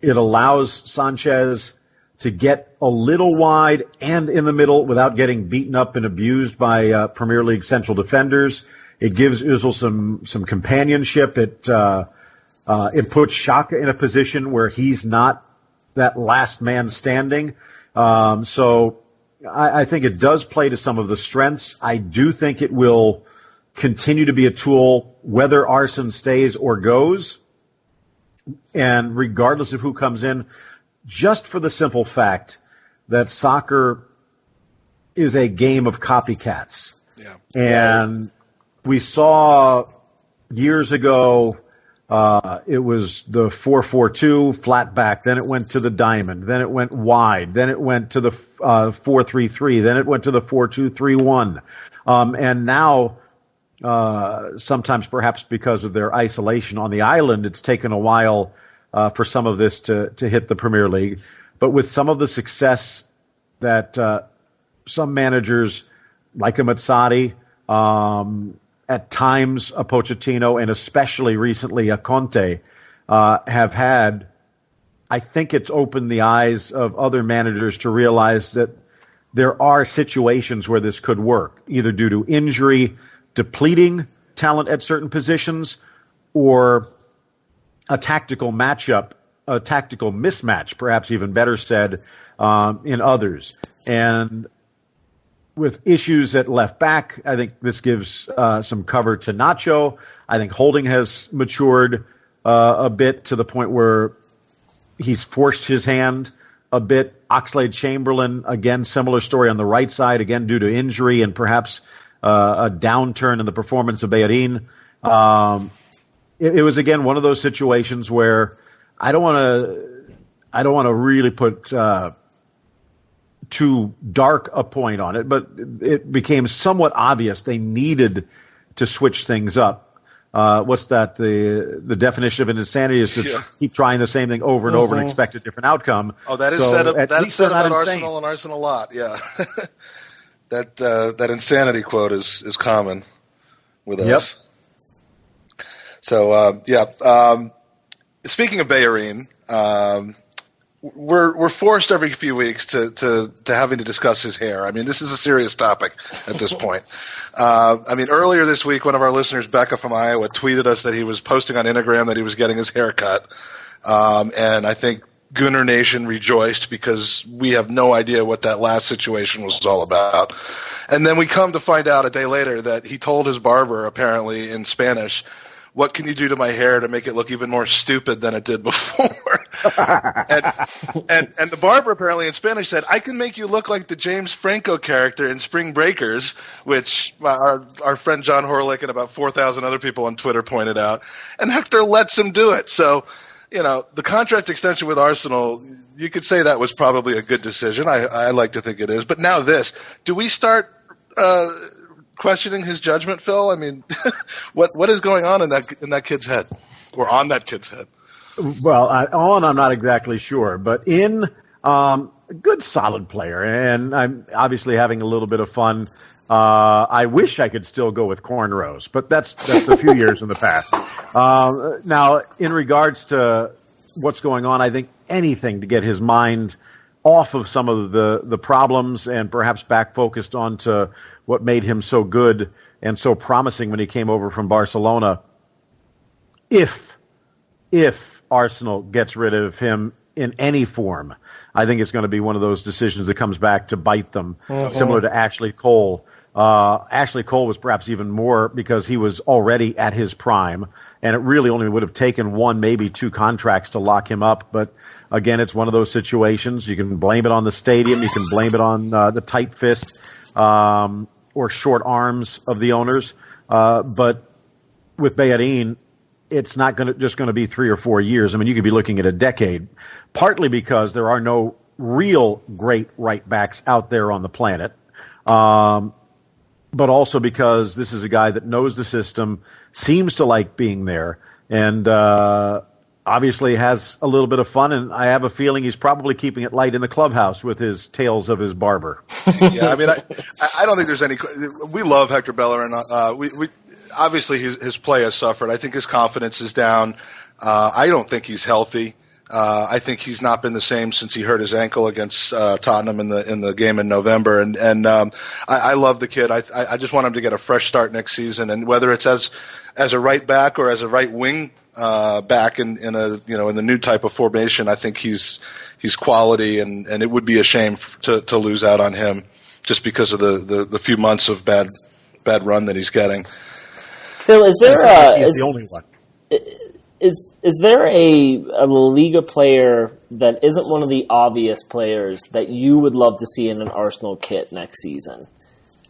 It allows Sanchez to get a little wide and in the middle without getting beaten up and abused by Premier League central defenders. It gives Özil some companionship. It puts Xhaka in a position where he's not that last man standing. So I think it does play to some of the strengths. I do think it will continue to be a tool whether Arsene stays or goes, and regardless of who comes in, just for the simple fact that soccer is a game of copycats. Yeah. And we saw years ago, it was the 4-4-2 flat back, then it went to the diamond, then it went wide, then it went to the 4-3-3, then it went to the 4-2-3-1. And now, sometimes perhaps because of their isolation on the island, it's taken a while for some of this to hit the Premier League. But with some of the success that some managers, like a Mazzari, at times a Pochettino, and especially recently a Conte, have had, I think it's opened the eyes of other managers to realize that there are situations where this could work, either due to injury, depleting talent at certain positions, or a tactical matchup, a tactical mismatch, perhaps even better said, in others. And with issues at left back, I think this gives some cover to Nacho. I think Holding has matured a bit to the point where he's forced his hand a bit. Oxlade-Chamberlain, again, similar story on the right side, again due to injury and perhaps a downturn in the performance of beIN. It was again one of those situations where I don't want to really put too dark a point on it, but it became somewhat obvious they needed to switch things up. What's that? The definition of an insanity is to keep trying the same thing over and over and expect a different outcome. Oh, that is said about Arsenal and Arsenal a lot. Yeah, that insanity quote is common with us. So speaking of beIN, we're forced every few weeks to having to discuss his hair. I mean, this is a serious topic at this point. Earlier this week, one of our listeners, Becca from Iowa, tweeted us that he was posting on Instagram that he was getting his hair cut. And I think Gooner Nation rejoiced because we have no idea what that last situation was all about. And then we come to find out a day later that he told his barber, apparently in Spanish, "What can you do to my hair to make it look even more stupid than it did before?" and the barber apparently in Spanish said, "I can make you look like the James Franco character in Spring Breakers," which our friend John Horlick and about 4,000 other people on Twitter pointed out. And Hector lets him do it. So, the contract extension with Arsenal, you could say that was probably a good decision. I like to think it is. But now this. Do we start questioning his judgment, Phil? I mean, what is going on in that kid's head, or on that kid's head? Well, I'm not exactly sure, but in a good, solid player, and I'm obviously having a little bit of fun. I wish I could still go with cornrows, but that's a few years in the past. Now, in regards to what's going on, I think anything to get his mind off of some of the problems and perhaps back focused onto what made him so good and so promising when he came over from Barcelona. If Arsenal gets rid of him in any form, I think it's going to be one of those decisions that comes back to bite them, similar to Ashley Cole. Ashley Cole was perhaps even more because he was already at his prime, and it really only would have taken one, maybe two contracts to lock him up. But again, it's one of those situations. You can blame it on the stadium. You can blame it on the tight fist or short arms of the owners. But with beIN, it's not just going to be 3 or 4 years. I mean, you could be looking at a decade, partly because there are no real great right backs out there on the planet. But also because this is a guy that knows the system, seems to like being there, and obviously has a little bit of fun. And I have a feeling he's probably keeping it light in the clubhouse with his tales of his barber. Yeah, I mean, I don't think there's any. We love Hector Bellerin. We obviously his play has suffered. I think his confidence is down. I don't think he's healthy. I think he's not been the same since he hurt his ankle against Tottenham in the game in November. And I love the kid. I just want him to get a fresh start next season. And whether it's as a right back or as a right wing back in the new type of formation, I think he's quality. And it would be a shame to lose out on him just because of the few months of bad run that he's getting. Phil, is there he's the only one. Is there a La Liga player that isn't one of the obvious players that you would love to see in an Arsenal kit next season?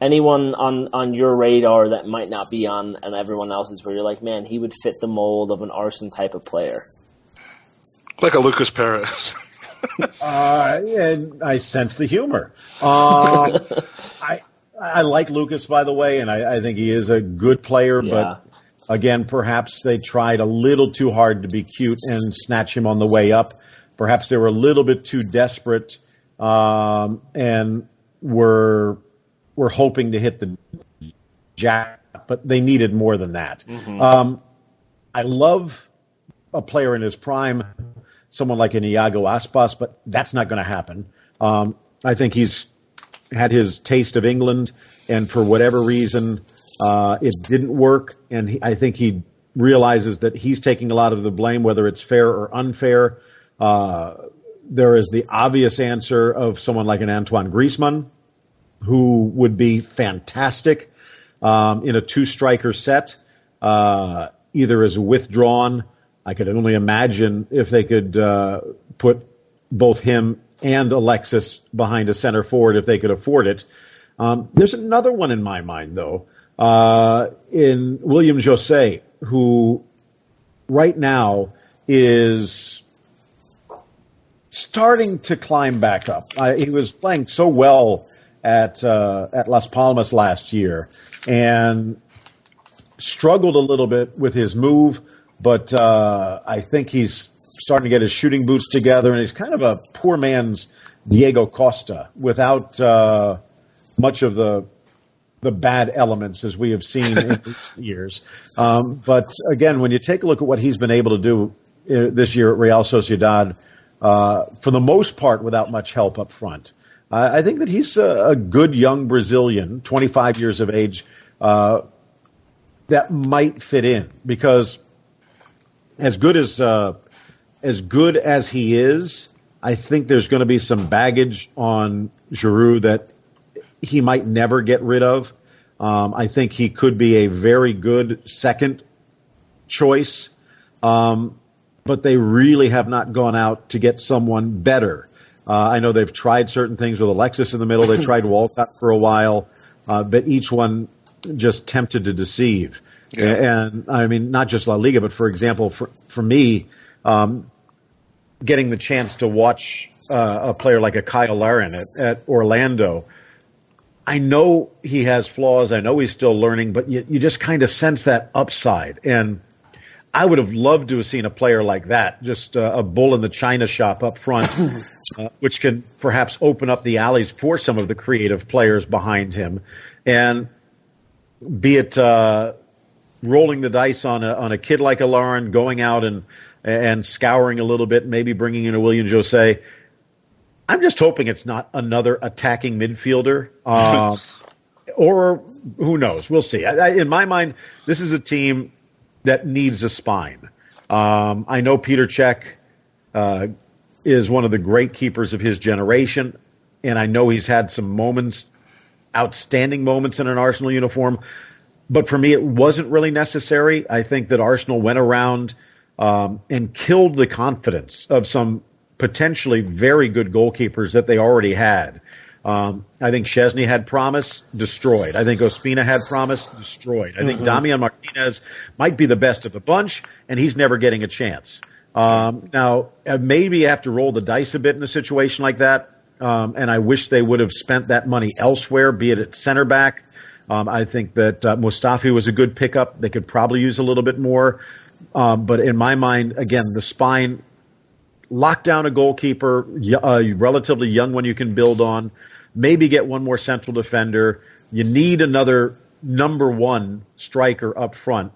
Anyone on your radar that might not be on everyone else's, where you're like, man, he would fit the mold of an Arsenal type of player? Like a Lucas Perez. And I sense the humor. I like Lucas, by the way, and I think he is a good player, but again, perhaps they tried a little too hard to be cute and snatch him on the way up. Perhaps they were a little bit too desperate and were hoping to hit the jack, but they needed more than that. Mm-hmm. I love a player in his prime, someone like an Iago Aspas, but that's not going to happen. I think he's had his taste of England, and for whatever reason, it didn't work, and I think he realizes that he's taking a lot of the blame, whether it's fair or unfair. There is the obvious answer of someone like an Antoine Griezmann, who would be fantastic in a two-striker set, either as withdrawn. I could only imagine if they could put both him and Alexis behind a center forward if they could afford it. There's another one in my mind, though, in William José, who right now is starting to climb back up. He was playing so well at Las Palmas last year and struggled a little bit with his move, but I think he's starting to get his shooting boots together, and he's kind of a poor man's Diego Costa without much of the bad elements as we have seen in recent years. But again, when you take a look at what he's been able to do this year at Real Sociedad, for the most part without much help up front, I think that he's a good young Brazilian, 25 years of age, that might fit in, because as good as he is, I think there's going to be some baggage on Giroud that he might never get rid of. I think he could be a very good second choice, but they really have not gone out to get someone better. I know they've tried certain things with Alexis in the middle. They tried Walcott for a while, but each one just tempted to deceive. Yeah. And I mean, not just La Liga, but for example, for me, getting the chance to watch a player like a Kyle Larin at Orlando, I know he has flaws. I know he's still learning, but you just kind of sense that upside. And I would have loved to have seen a player like that, just a bull in the china shop up front, which can perhaps open up the alleys for some of the creative players behind him. And be it rolling the dice on a kid like Alarin, going out and scouring a little bit, maybe bringing in a William José. I'm just hoping it's not another attacking midfielder, or who knows? We'll see. In my mind, this is a team that needs a spine. I know Peter Cech is one of the great keepers of his generation, and I know he's had some moments, outstanding moments in an Arsenal uniform. But for me, it wasn't really necessary. I think that Arsenal went around and killed the confidence of some potentially very good goalkeepers that they already had. I think Szczesny had promise, destroyed. I think Ospina had promise, destroyed. I think Damian Martinez might be the best of the bunch, and he's never getting a chance. Now, maybe you have to roll the dice a bit in a situation like that, and I wish they would have spent that money elsewhere, be it at center back. I think that Mustafi was a good pickup. They could probably use a little bit more. But in my mind, again, the spine, lock down a goalkeeper, a relatively young one you can build on, maybe get one more central defender. You need another number one striker up front,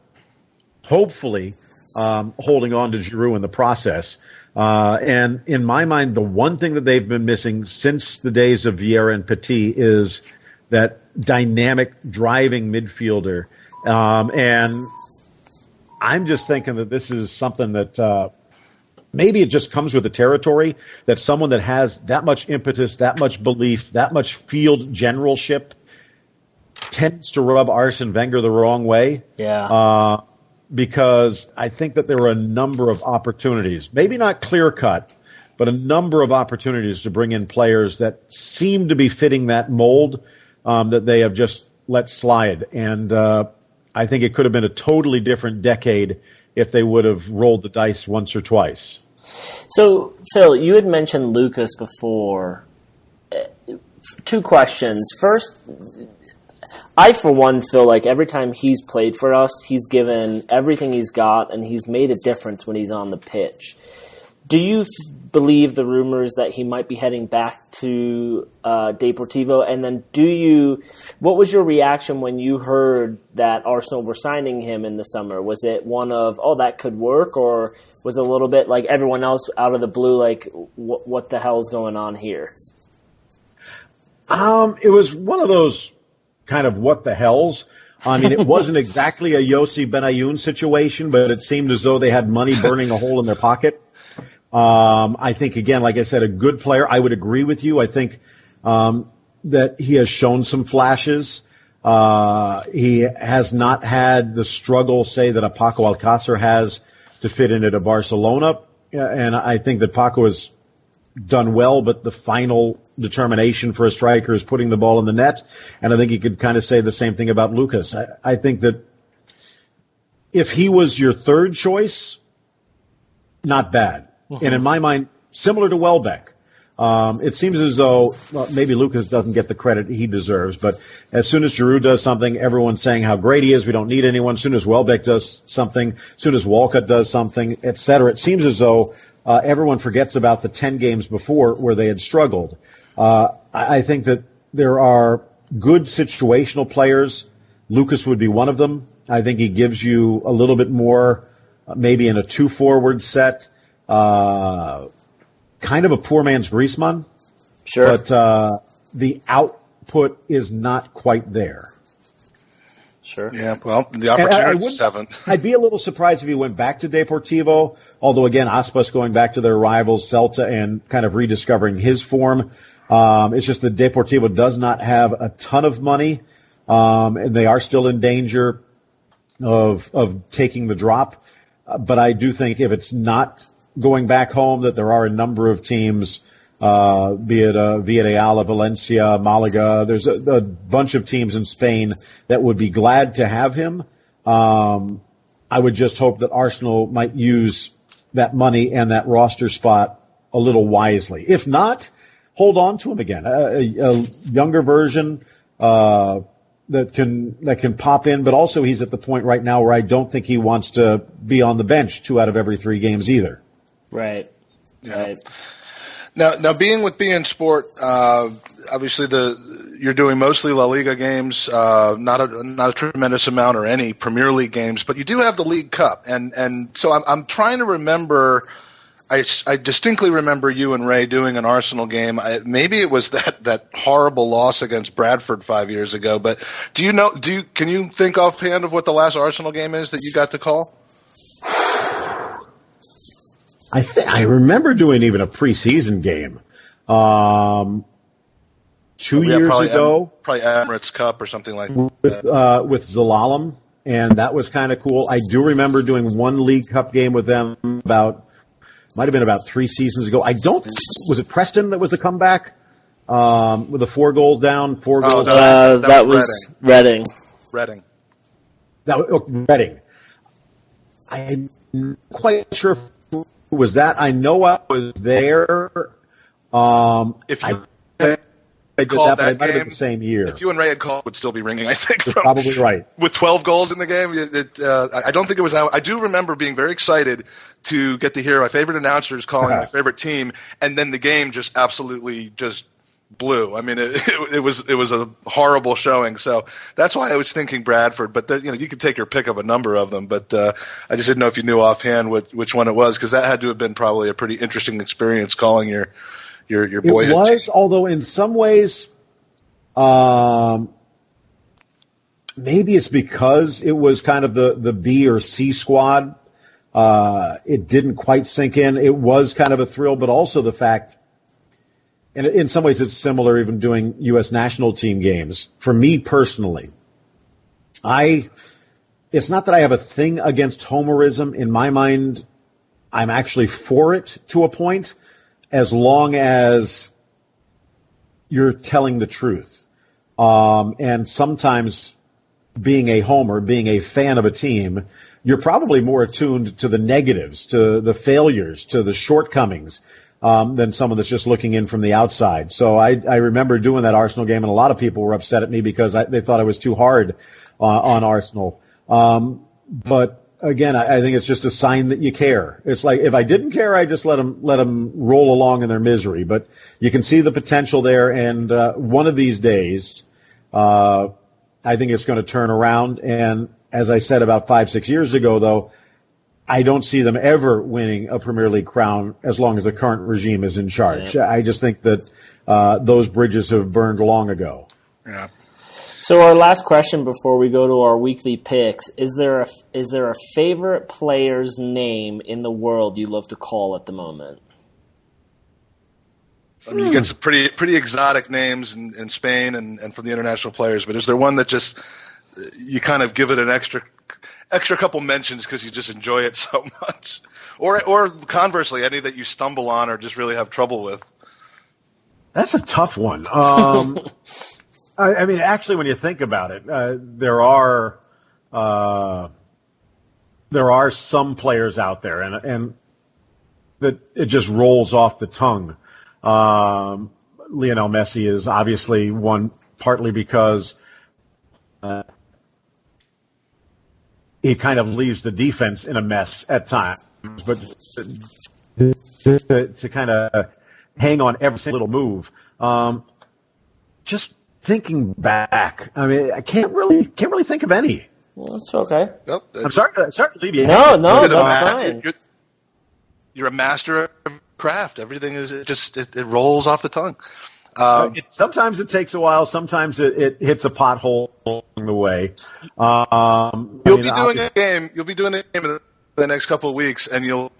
hopefully holding on to Giroud in the process. And in my mind, the one thing that they've been missing since the days of Vieira and Petit is that dynamic driving midfielder. And I'm just thinking that this is something that maybe it just comes with the territory, that someone that has that much impetus, that much belief, that much field generalship tends to rub Arsene Wenger the wrong way. Yeah. Because I think that there were a number of opportunities, maybe not clear-cut, but a number of opportunities to bring in players that seem to be fitting that mold that they have just let slide. And I think it could have been a totally different decade if they would have rolled the dice once or twice. So, Phil, you had mentioned Lucas before. Two questions. First, I, for one, feel like every time he's played for us, he's given everything he's got, and he's made a difference when he's on the pitch. Do you believe the rumors that he might be heading back to Deportivo? And then what was your reaction when you heard that Arsenal were signing him in the summer? Was it one of, oh, that could work? Or was it a little bit like everyone else out of the blue, like, what the hell is going on here? It was one of those kind of what the hells. I mean, it wasn't exactly a Yossi Benayoun situation, but it seemed as though they had money burning a hole in their pocket. I think, again, like I said, a good player. I would agree with you. I think that he has shown some flashes. He has not had the struggle, say, that a Paco Alcácer has to fit into a Barcelona. And I think that Paco has done well, but the final determination for a striker is putting the ball in the net. And I think you could kind of say the same thing about Lucas. I think that if he was your third choice, not bad. Mm-hmm. And in my mind, similar to Welbeck. It seems as though maybe Lucas doesn't get the credit he deserves, but as soon as Giroud does something, everyone's saying how great he is. We don't need anyone. As soon as Welbeck does something, as soon as Walcott does something, etc., it seems as though everyone forgets about the 10 games before where they had struggled. I think that there are good situational players. Lucas would be one of them. I think he gives you a little bit more, maybe in a 2-forward set. Kind of a poor man's Griezmann. Sure. But the output is not quite there. Sure. Yeah, well, the opportunity is 7. I'd be a little surprised if he went back to Deportivo, although, again, Aspas going back to their rivals, Celta, and kind of rediscovering his form. It's just that Deportivo does not have a ton of money, and they are still in danger of taking the drop. But I do think if it's not going back home, that there are a number of teams, be it Villarreal, Valencia, Malaga. There's a bunch of teams in Spain that would be glad to have him. I would just hope that Arsenal might use that money and that roster spot a little wisely. If not, hold on to him again. A younger version, that can pop in, but also he's at the point right now where I don't think he wants to be on the bench 2 out of every 3 games either. Right. Yeah. Right. Now being with beIN Sport, obviously you're doing mostly La Liga games, not a tremendous amount or any Premier League games, but you do have the League Cup, and so I'm trying to remember. I distinctly remember you and Ray doing an Arsenal game. Maybe it was that horrible loss against Bradford 5 years ago. But can you think offhand of what the last Arsenal game is that you got to call? I remember doing even a preseason game 2 years ago. Probably Emirates Cup or something like that. With Zalalem, and that was kind of cool. I do remember doing one League Cup game with them might have been about 3 seasons ago. Was it Preston that was the comeback with the 4 goals down, 4 goals down? That was Reading. Reading. Reading. I'm quite sure if it was that. I know I was there. If you I did that, but it might have been the same year. If you and Ray had called, it would still be ringing, I think. You're probably right. With 12 goals in the game, I don't think it was that. I do remember being very excited to get to hear my favorite announcers calling my favorite team, and then the game just absolutely just blew. I mean, it was a horrible showing. So that's why I was thinking Bradford. But you could take your pick of a number of them. But I just didn't know if you knew offhand which one it was, because that had to have been probably a pretty interesting experience calling your boyhood. It was, team. Although in some ways, maybe it's because it was kind of the B or C squad. It didn't quite sink in. It was kind of a thrill, but also the fact, and in some ways it's similar even doing U.S. national team games. For me personally, it's not that I have a thing against homerism. In my mind, I'm actually for it to a point, as long as you're telling the truth. And sometimes being a homer, being a fan of a team, you're probably more attuned to the negatives, to the failures, to the shortcomings, than someone that's just looking in from the outside. So I remember doing that Arsenal game, and a lot of people were upset at me because they thought I was too hard on Arsenal. But again, I think it's just a sign that you care. It's like, if I didn't care, I just let them roll along in their misery. But you can see the potential there, and one of these days, I think it's going to turn around. And as I said about 5-6 years ago, though, I don't see them ever winning a Premier League crown as long as the current regime is in charge. Yeah. I just think that those bridges have burned long ago. Yeah. So our last question before we go to our weekly picks, is there a favorite player's name in the world you love to call at the moment? I mean, you get some pretty exotic names in Spain and from the international players, but is there one that just you kind of give it an extra couple mentions because you just enjoy it so much? Or conversely, any that you stumble on or just really have trouble with? That's a tough one. I mean, actually, when you think about it, there are some players out there, and that it just rolls off the tongue. Lionel Messi is obviously one, partly because he kind of leaves the defense in a mess at times, but to kind of hang on every single little move, just. Thinking back, I mean, I can't really think of any. Well, that's okay. Nope, I'm sorry to leave you. No, that's fine. You're a master of craft. Everything it rolls off the tongue. Sometimes it takes a while. Sometimes it hits a pothole along the way. You'll be doing a game in the next couple of weeks, and you'll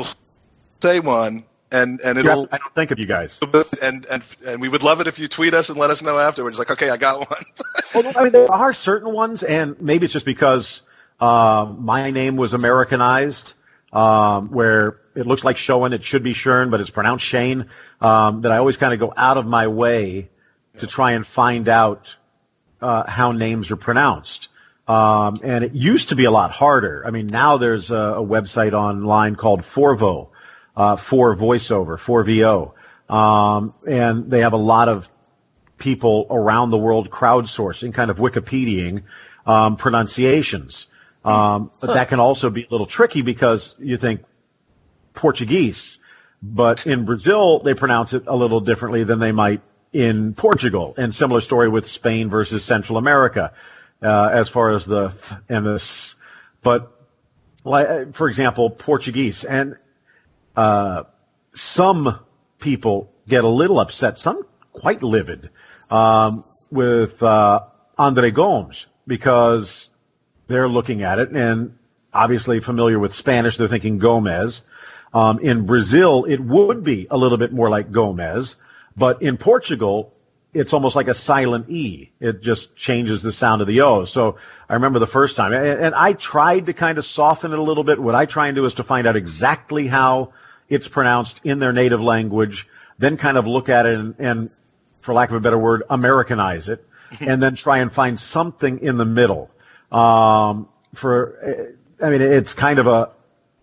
say one. And it'll. I don't think of you guys. And we would love it if you tweet us and let us know afterwards. Like, okay, I got one. Well, I mean, there are certain ones, and maybe it's just because my name was Americanized, where it looks like Schoen, it should be Schern, but it's pronounced Shane. That I always kind of go out of my way to try and find out how names are pronounced. And it used to be a lot harder. I mean, now there's a website online called Forvo. For voiceover, 4VO. And they have a lot of people around the world crowdsourcing, kind of Wikipediaing pronunciations. But that can also be a little tricky because you think Portuguese, but in Brazil they pronounce it a little differently than they might in Portugal. And similar story with Spain versus Central America, as far as the th and the s. But for example, Portuguese, and some people get a little upset, some quite livid, with André Gomes, because they're looking at it and obviously familiar with Spanish, they're thinking Gomez. In Brazil, it would be a little bit more like Gomez, but in Portugal, it's almost like a silent E. It just changes the sound of the O. So I remember the first time, and I tried to kind of soften it a little bit. What I try and do is to find out exactly how it's pronounced in their native language, then kind of look at it and for lack of a better word, Americanize it, and then try and find something in the middle. It's kind of a,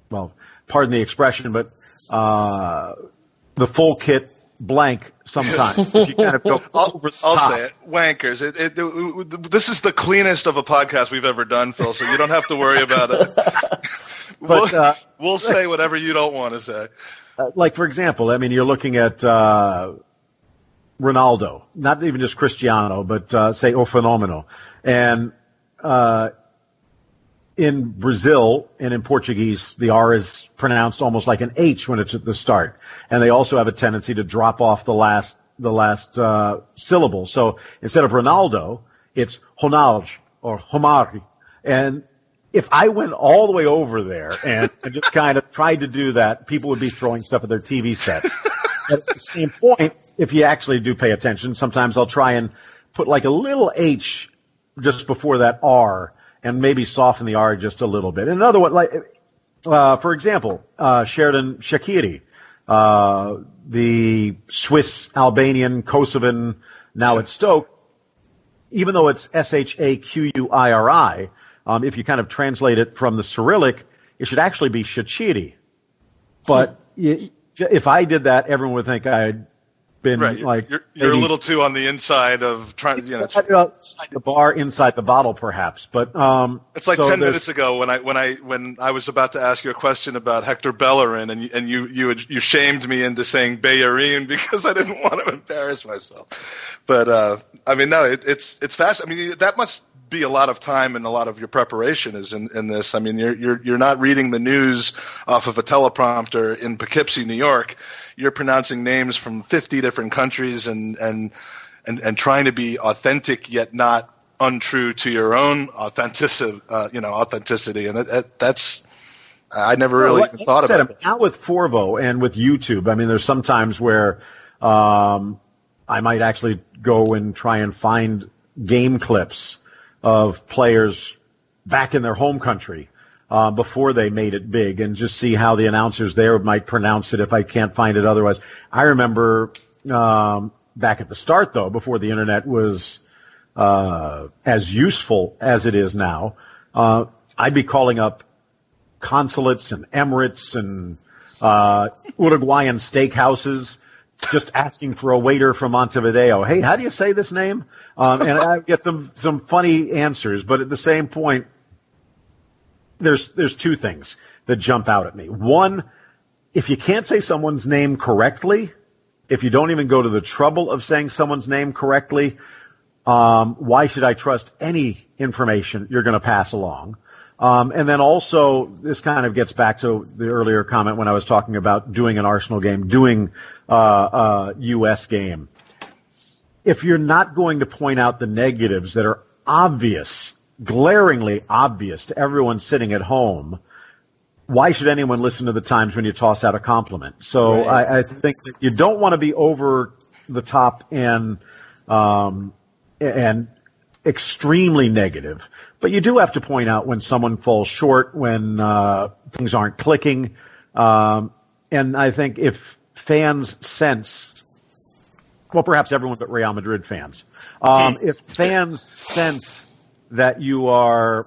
well, pardon the expression, but the full kit blank sometimes. You kind of go over the I'll top. say it. Wankers. This is the cleanest of a podcast we've ever done, Phil, so you don't have to worry about it. But, we'll say whatever you don't want to say. Like, for example, I mean, you're looking at Ronaldo, not even just Cristiano, but say O Fenomeno. And in Brazil and in Portuguese, the R is pronounced almost like an H when it's at the start. And they also have a tendency to drop off the last syllable. So instead of Ronaldo, it's Ronaldo or Romari. And if I went all the way over there and just kind of tried to do that, people would be throwing stuff at their TV sets. At the same point, if you actually do pay attention, sometimes I'll try and put like a little H just before that R and maybe soften the R just a little bit. Another one, like, for example, Sheridan Shaqiri, the Swiss, Albanian, Kosovan, now at Stoke, even though it's Shaquiri, if you kind of translate it from the Cyrillic, it should actually be Shaqiri. But if I did that, everyone would think I had been right. like you're a little too on the inside of trying. Inside the bar, inside the bottle, perhaps. But it's like so 10 minutes ago when I was about to ask you a question about Hector Bellerin, and you shamed me into saying beIN because I didn't want to embarrass myself. But it's fast. I mean, that must be a lot of time and a lot of your preparation is in this. I mean, you're not reading the news off of a teleprompter in Poughkeepsie, New York. You're pronouncing names from 50 different countries and trying to be authentic yet not untrue to your own authenticity. And that's I never really thought about it. Now with Forvo and with YouTube, I mean, there's some times where I might actually go and try and find game clips of players back in their home country before they made it big and just see how the announcers there might pronounce it if I can't find it otherwise. I remember back at the start, though, before the Internet was as useful as it is now, I'd be calling up consulates and Emirates and Uruguayan steakhouses just asking for a waiter from Montevideo. Hey, how do you say this name? And I get some funny answers, but at the same point, there's two things that jump out at me. One, if you can't say someone's name correctly, if you don't even go to the trouble of saying someone's name correctly, why should I trust any information you're going to pass along? And then also, this kind of gets back to the earlier comment when I was talking about doing an Arsenal game, doing a U.S. game. If you're not going to point out the negatives that are obvious, glaringly obvious to everyone sitting at home, why should anyone listen to the times when you toss out a compliment? So right. I think that you don't want to be over the top and extremely negative, but you do have to point out when someone falls short, when things aren't clicking. And I think if fans sense, well, perhaps everyone but Real Madrid fans, if fans sense that you are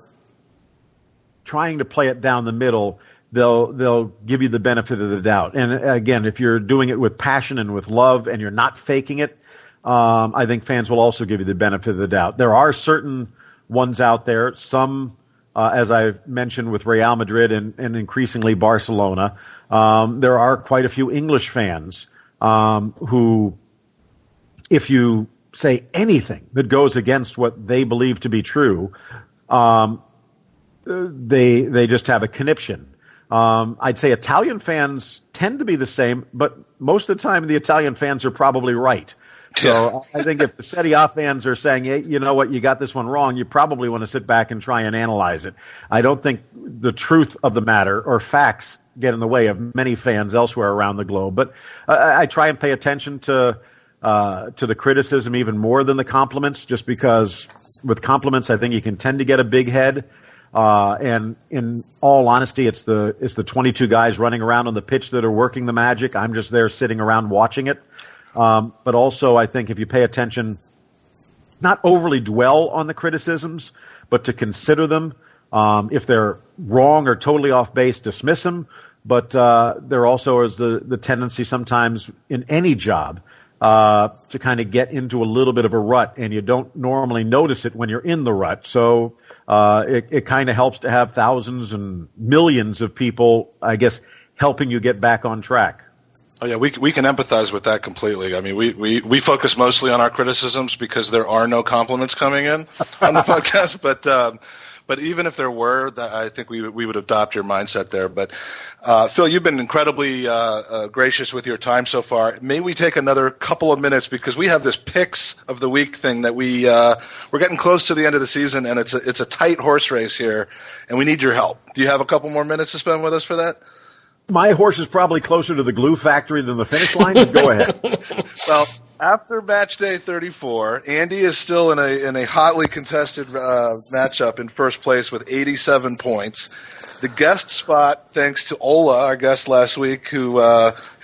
trying to play it down the middle, they'll give you the benefit of the doubt. And again, if you're doing it with passion and with love and you're not faking it, I think fans will also give you the benefit of the doubt. There are certain ones out there, some, as I've mentioned with Real Madrid and increasingly Barcelona, there are quite a few English fans who, if you say anything that goes against what they believe to be true, they just have a conniption. I'd say Italian fans tend to be the same, but most of the time the Italian fans are probably right. So I think if the Serie A fans are saying, hey, you know what, you got this one wrong, you probably want to sit back and try and analyze it. I don't think the truth of the matter or facts get in the way of many fans elsewhere around the globe. But I try and pay attention to the criticism even more than the compliments, just because with compliments I think you can tend to get a big head. And in all honesty, it's the 22 guys running around on the pitch that are working the magic. I'm just there sitting around watching it. But also, I think if you pay attention, not overly dwell on the criticisms, but to consider them. If they're wrong or totally off base, dismiss them. But there also is the tendency sometimes in any job to kind of get into a little bit of a rut, and you don't normally notice it when you're in the rut. So it kind of helps to have thousands and millions of people, I guess, helping you get back on track. Oh yeah, we can empathize with that completely. I mean, we focus mostly on our criticisms because there are no compliments coming in on the podcast. But even if there were, I think we would adopt your mindset there. But Phil, you've been incredibly gracious with your time so far. May we take another couple of minutes because we have this picks of the week thing that we're getting close to the end of the season, and it's a tight horse race here, and we need your help. Do you have a couple more minutes to spend with us for that? My horse is probably closer to the glue factory than the finish line. Go ahead. Well, after match day 34, Andy is still in a hotly contested matchup in first place with 87 points. The guest spot, thanks to Ola, our guest last week, who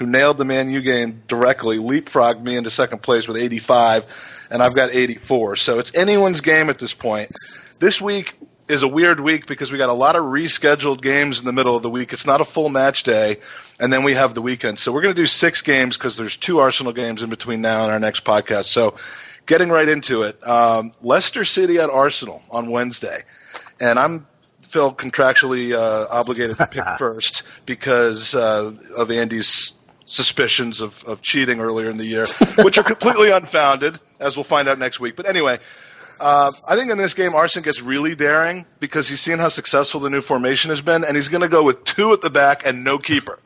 nailed the Man U game directly, leapfrogged me into second place with 85, and I've got 84. So it's anyone's game at this point. This week is a weird week because we got a lot of rescheduled games in the middle of the week. It's not a full match day, and then we have the weekend. So we're going to do 6 games because there's 2 Arsenal games in between now and our next podcast. So getting right into it, Leicester City at Arsenal on Wednesday. And I'm, Phil, contractually obligated to pick first because of Andy's suspicions of cheating earlier in the year, which are completely unfounded, as we'll find out next week. But anyway, I think in this game, Arsene gets really daring because he's seen how successful the new formation has been, and he's going to go with 2 at the back and no keeper.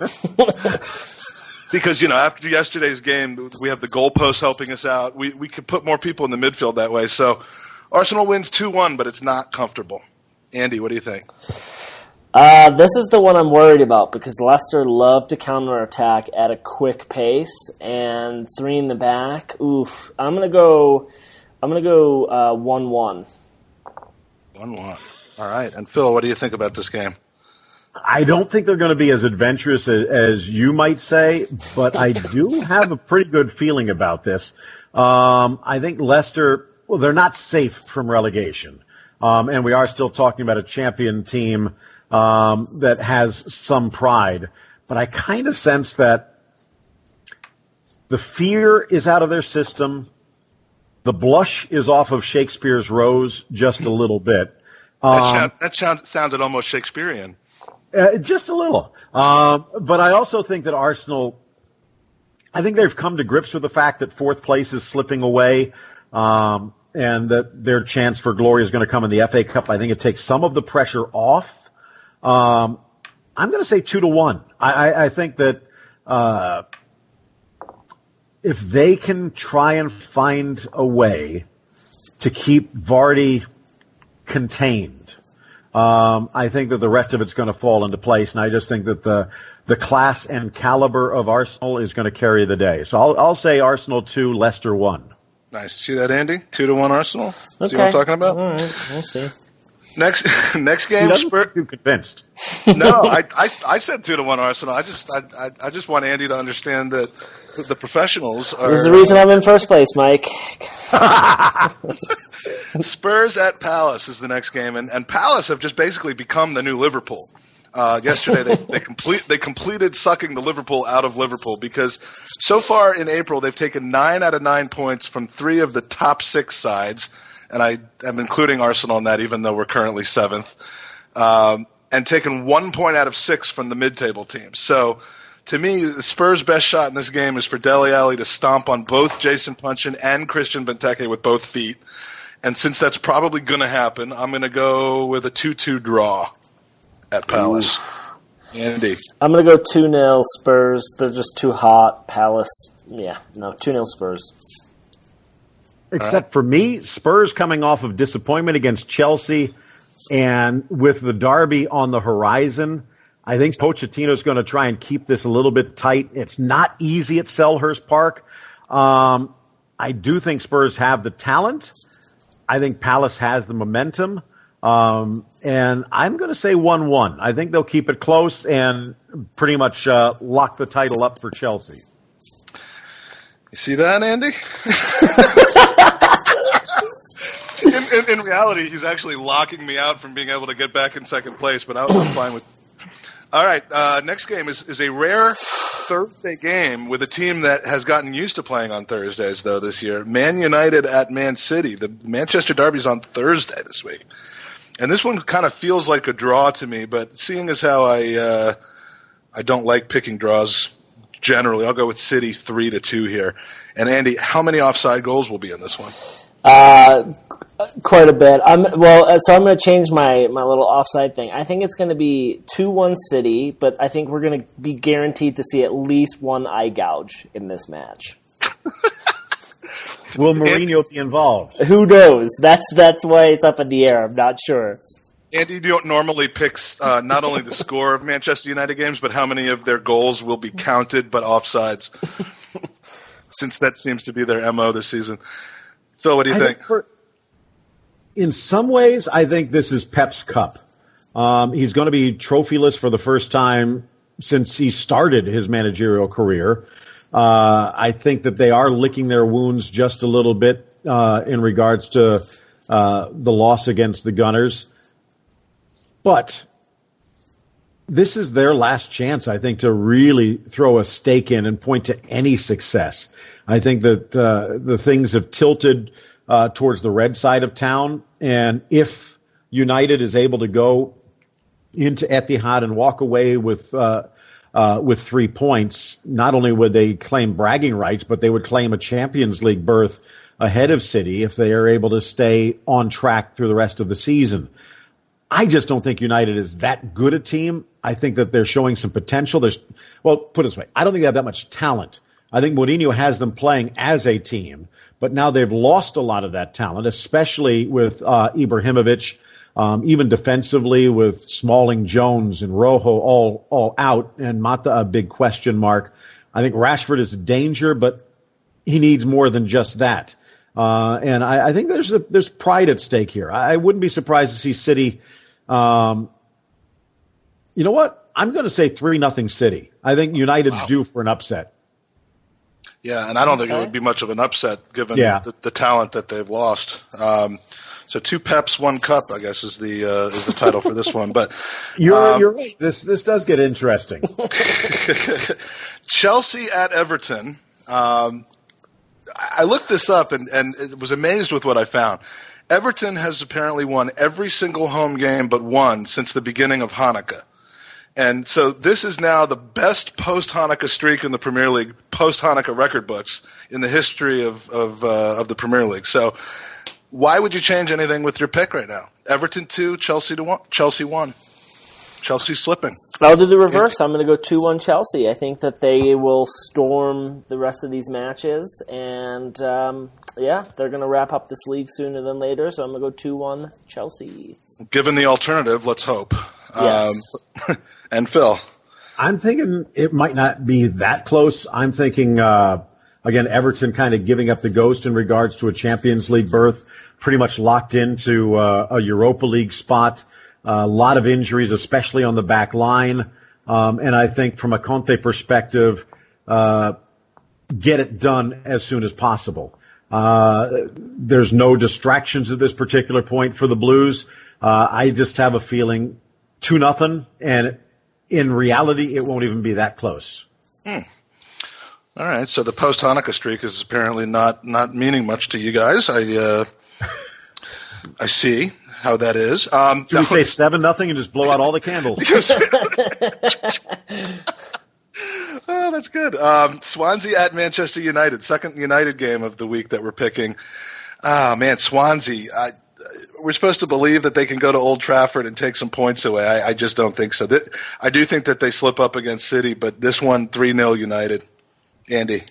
Because, after yesterday's game, we have the goalposts helping us out. We could put more people in the midfield that way. So Arsenal wins 2-1, but it's not comfortable. Andy, what do you think? This is the one I'm worried about because Leicester love to counterattack at a quick pace, and 3 in the back. Oof. I'm gonna go 1-1. 1-1. All right. And Phil, what do you think about this game? I don't think they're going to be as adventurous as you might say, but I do have a pretty good feeling about this. I think Leicester, they're not safe from relegation. And we are still talking about a champion team that has some pride. But I kind of sense that the fear is out of their system. The blush is off of Shakespeare's rose just a little bit. That sounded almost Shakespearean. Just a little. But I also think that Arsenal, I think they've come to grips with the fact that 4th place is slipping away, and that their chance for glory is going to come in the FA Cup. I think it takes some of the pressure off. I'm going to say 2-1. I think that if they can try and find a way to keep Vardy contained, I think that the rest of it's going to fall into place, and I just think that the class and caliber of Arsenal is going to carry the day. So I'll say Arsenal 2, Leicester 1. Nice. See that, Andy? 2-1 Arsenal? Okay. See what I'm talking about? All right. We'll see. Next game, Spurs. Too convinced. No, I said 2-1 Arsenal. I just want Andy to understand that the professionals are. There's the reason I'm in first place, Mike. Spurs at Palace is the next game, and Palace have just basically become the new Liverpool. Yesterday they completed sucking the Liverpool out of Liverpool, because so far in April they've taken 9 out of 9 points from 3 of the top 6 sides, and I am including Arsenal in that, even though we're currently 7th, and taken 1 point out of 6 from the mid-table teams. So to me, the Spurs' best shot in this game is for Dele Alli to stomp on both Jason Punchin and Christian Benteke with both feet. And since that's probably going to happen, I'm going to go with a 2-2 draw at Palace. Ooh. Andy. I'm going to go 2-0 Spurs. They're just too hot. Palace, 2-0 Spurs. Except for me, Spurs coming off of disappointment against Chelsea, and with the derby on the horizon, I think Pochettino's going to try and keep this a little bit tight. It's not easy at Selhurst Park. I do think Spurs have the talent. I think Palace has the momentum. And I'm going to say 1-1. I think they'll keep it close and pretty much lock the title up for Chelsea. You see that, Andy? in reality, he's actually locking me out from being able to get back in second place, but I was fine with it. All right, next game is a rare Thursday game with a team that has gotten used to playing on Thursdays, though, this year. Man United at Man City. The Manchester Derby's on Thursday this week. And this one kind of feels like a draw to me, but seeing as how I don't like picking draws generally, I'll go with City 3-2 here. And Andy, how many offside goals will be in this one? Quite a bit. So I'm going to change my little offside thing. I think it's going to be 2-1 City, but I think we're going to be guaranteed to see at least one eye gouge in this match. Will Mourinho be involved? Who knows? That's why it's up in the air. I'm not sure. Andy, you don't normally pick not only the score of Manchester United games, but how many of their goals will be counted but offsides, since that seems to be their MO this season. Phil, what do you think? In some ways, I think this is Pep's Cup. He's going to be trophyless for the first time since he started his managerial career. I think that they are licking their wounds just a little bit in regards to the loss against the Gunners. But this is their last chance, I think, to really throw a stake in and point to any success. I think that the things have tilted towards the red side of town, and if United is able to go into Etihad and walk away with 3 points, not only would they claim bragging rights, but they would claim a Champions League berth ahead of City if they are able to stay on track through the rest of the season. I just don't think United is that good a team. I think that they're showing some potential. Put it this way, I don't think they have that much talent. I think Mourinho has them playing as a team, but now they've lost a lot of that talent, especially with Ibrahimovic, even defensively with Smalling, Jones, and Rojo all out, and Mata a big question mark. I think Rashford is a danger, but he needs more than just that. And I think there's pride at stake here. I wouldn't be surprised to see City. You know what? I'm going to say 3-0 City. I think United's due for an upset. Yeah, and I don't think it would be much of an upset given the talent that they've lost. So 2 Peps, 1 Cup, I guess, is the title for this one. But you're right. This does get interesting. Chelsea at Everton. I looked this up and was amazed with what I found. Everton has apparently won every single home game but one since the beginning of Hanukkah. And so this is now the best post-Hanukkah streak in the Premier League, post-Hanukkah record books in the history of the Premier League. So why would you change anything with your pick right now? Everton 2, Chelsea 1. Chelsea's slipping. I'll do the reverse. I'm going to go 2-1 Chelsea. I think that they will storm the rest of these matches, and they're going to wrap up this league sooner than later, so I'm going to go 2-1 Chelsea. Given the alternative, let's hope. Yes. And Phil? I'm thinking it might not be that close. I'm thinking, again, Everton kind of giving up the ghost in regards to a Champions League berth, pretty much locked into a Europa League spot. A lot of injuries, especially on the back line. And I think from a Conte perspective, get it done as soon as possible. There's no distractions at this particular point for the Blues. I just have a feeling 2-0, and in reality, it won't even be that close. All right, so the post-Hanukkah streak is apparently not meaning much to you guys. I see how that is. Should we say 7-0 and just blow out all the candles? Oh, that's good. Swansea at Manchester United, second United game of the week that we're picking. Oh, man, Swansea. We're supposed to believe that they can go to Old Trafford and take some points away. I just don't think so. I do think that they slip up against City, but this one 3-0 United. Andy?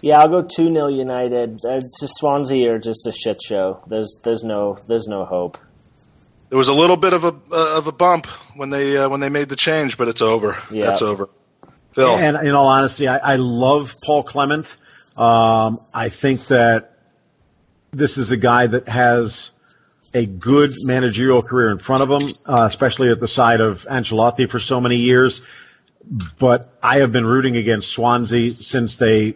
Yeah, I'll go 2-0 United. Just Swansea are just a shit show. There's no hope. There was a little bit of a bump when they made the change, but it's over. Yeah. That's over. Phil? And in all honesty, I love Paul Clement. I think that this is a guy that has a good managerial career in front of him, especially at the side of Ancelotti for so many years. But I have been rooting against Swansea since they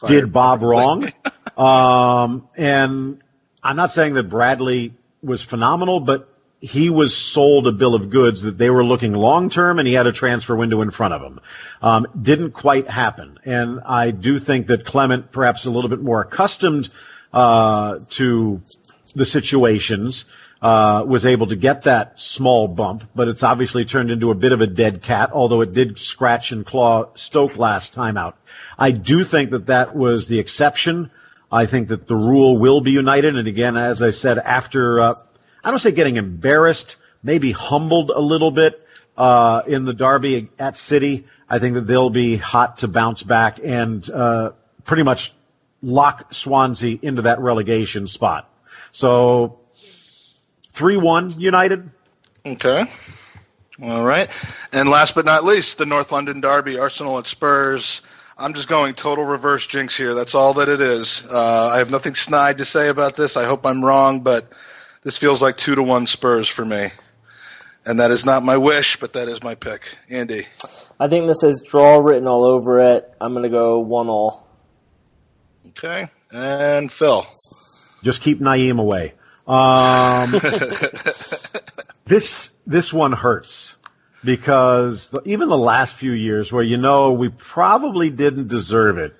did Bob wrong. And I'm not saying that Bradley was phenomenal, but he was sold a bill of goods that they were looking long-term and he had a transfer window in front of him. Didn't quite happen. And I do think that Clement, perhaps a little bit more accustomed to the situations, was able to get that small bump, but it's obviously turned into a bit of a dead cat, although it did scratch and claw Stoke last time out. I do think that was the exception. I think that the rule will be United, and again, as I said, after, I don't say getting embarrassed, maybe humbled a little bit in the derby at City, I think that they'll be hot to bounce back and pretty much lock Swansea into that relegation spot. So 3-1 United. Okay. All right. And last but not least, the North London derby, Arsenal at Spurs. I'm just going total reverse jinx here. That's all that it is. I have nothing snide to say about this. I hope I'm wrong, but this feels like 2-1 Spurs for me. And that is not my wish, but that is my pick. Andy? I think this has draw written all over it. I'm going to go 1-1. Okay. And Phil? Just keep Naeem away. This one hurts because even the last few years where, we probably didn't deserve it.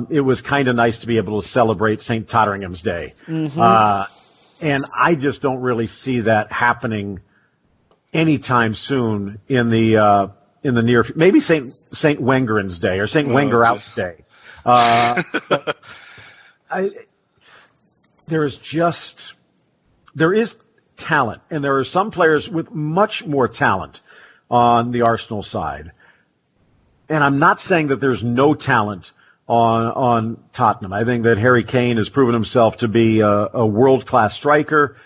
It was kind of nice to be able to celebrate St. Totteringham's Day. Mm-hmm. And I just don't really see that happening anytime soon in the near, maybe St. Wengeren's Day or St. Wenger Out's Day. There is talent, and there are some players with much more talent on the Arsenal side. And I'm not saying that there's no talent on Tottenham. I think that Harry Kane has proven himself to be a world-class striker,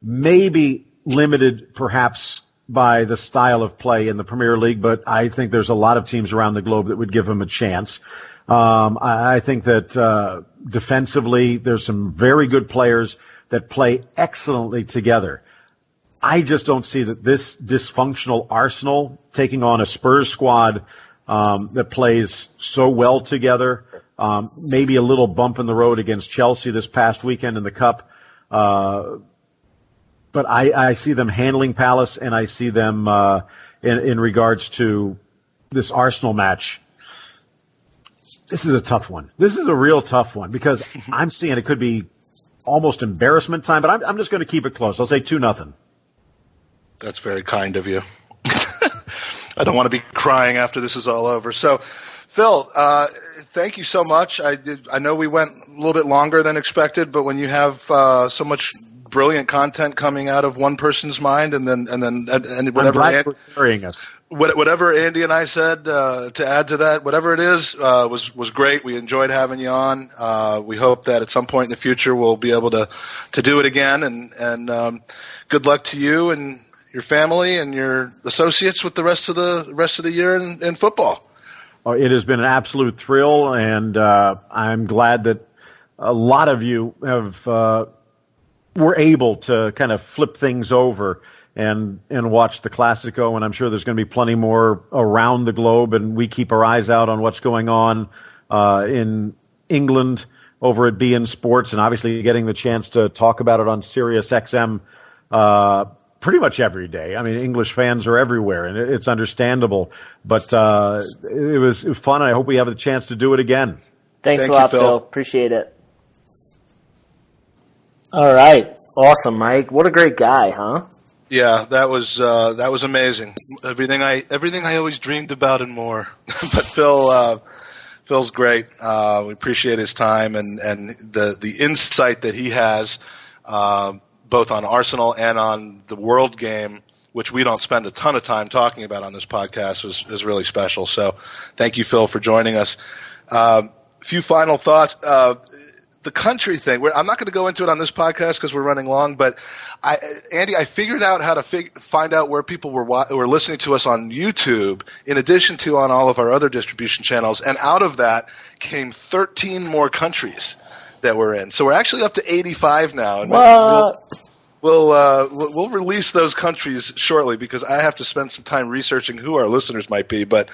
maybe limited perhaps by the style of play in the Premier League, but I think there's a lot of teams around the globe that would give him a chance. I think that defensively there's some very good players that play excellently together. I just don't see that this dysfunctional Arsenal taking on a Spurs squad that plays so well together, maybe a little bump in the road against Chelsea this past weekend in the Cup. But I see them handling Palace, and I see them in regards to this Arsenal match. This is a tough one. This is a real tough one because I'm seeing it could be almost embarrassment time, but I'm just going to keep it close. I'll say 2-0. That's very kind of you. I don't want to be crying after this is all over. So, Phil, thank you so much. I know we went a little bit longer than expected, but when you have so much brilliant content coming out of one person's mind, and whatever Andy and I said to add to that, whatever it is, was great. We enjoyed having you on. We hope that at some point in the future we'll be able to do it again. And good luck to you and your family and your associates with the rest of the year in football. It has been an absolute thrill, and I'm glad that a lot of you were able to kind of flip things over and watch the Clasico, and I'm sure there's going to be plenty more around the globe, and we keep our eyes out on what's going on in England over at beIN Sports, and obviously getting the chance to talk about it on SiriusXM pretty much every day. I mean, English fans are everywhere, and it's understandable. But it was fun. I hope we have the chance to do it again. Thanks a lot, Phil. Appreciate it. All right. Awesome, Mike. What a great guy, huh? Yeah, that was amazing. Everything I always dreamed about and more. But Phil's great. We appreciate his time and the insight that he has, both on Arsenal and on the World Game, which we don't spend a ton of time talking about on this podcast, is really special. So thank you, Phil, for joining us. Few final thoughts. The country thing, I'm not going to go into it on this podcast because we're running long, but Andy, I figured out how to find out where people were listening to us on YouTube in addition to on all of our other distribution channels, and out of that came 13 more countries that we're in. So we're actually up to 85 now. And we'll release those countries shortly because I have to spend some time researching who our listeners might be, but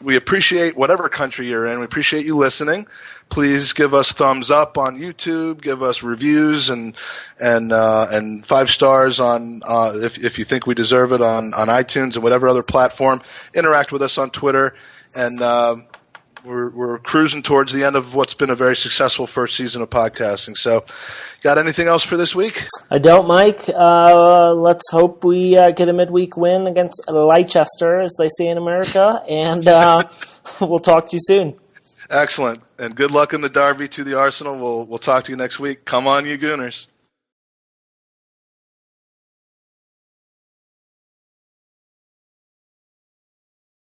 we appreciate whatever country you're in. We appreciate you listening. Please give us thumbs up on YouTube. Give us reviews and 5 stars on if you think we deserve it on iTunes and whatever other platform. Interact with us on Twitter, and we're cruising towards the end of what's been a very successful first season of podcasting. So, got anything else for this week? I don't, Mike. Let's hope we get a midweek win against Leicester, as they say in America, and we'll talk to you soon. Excellent. And good luck in the derby to the Arsenal. We'll talk to you next week. Come on, you Gooners.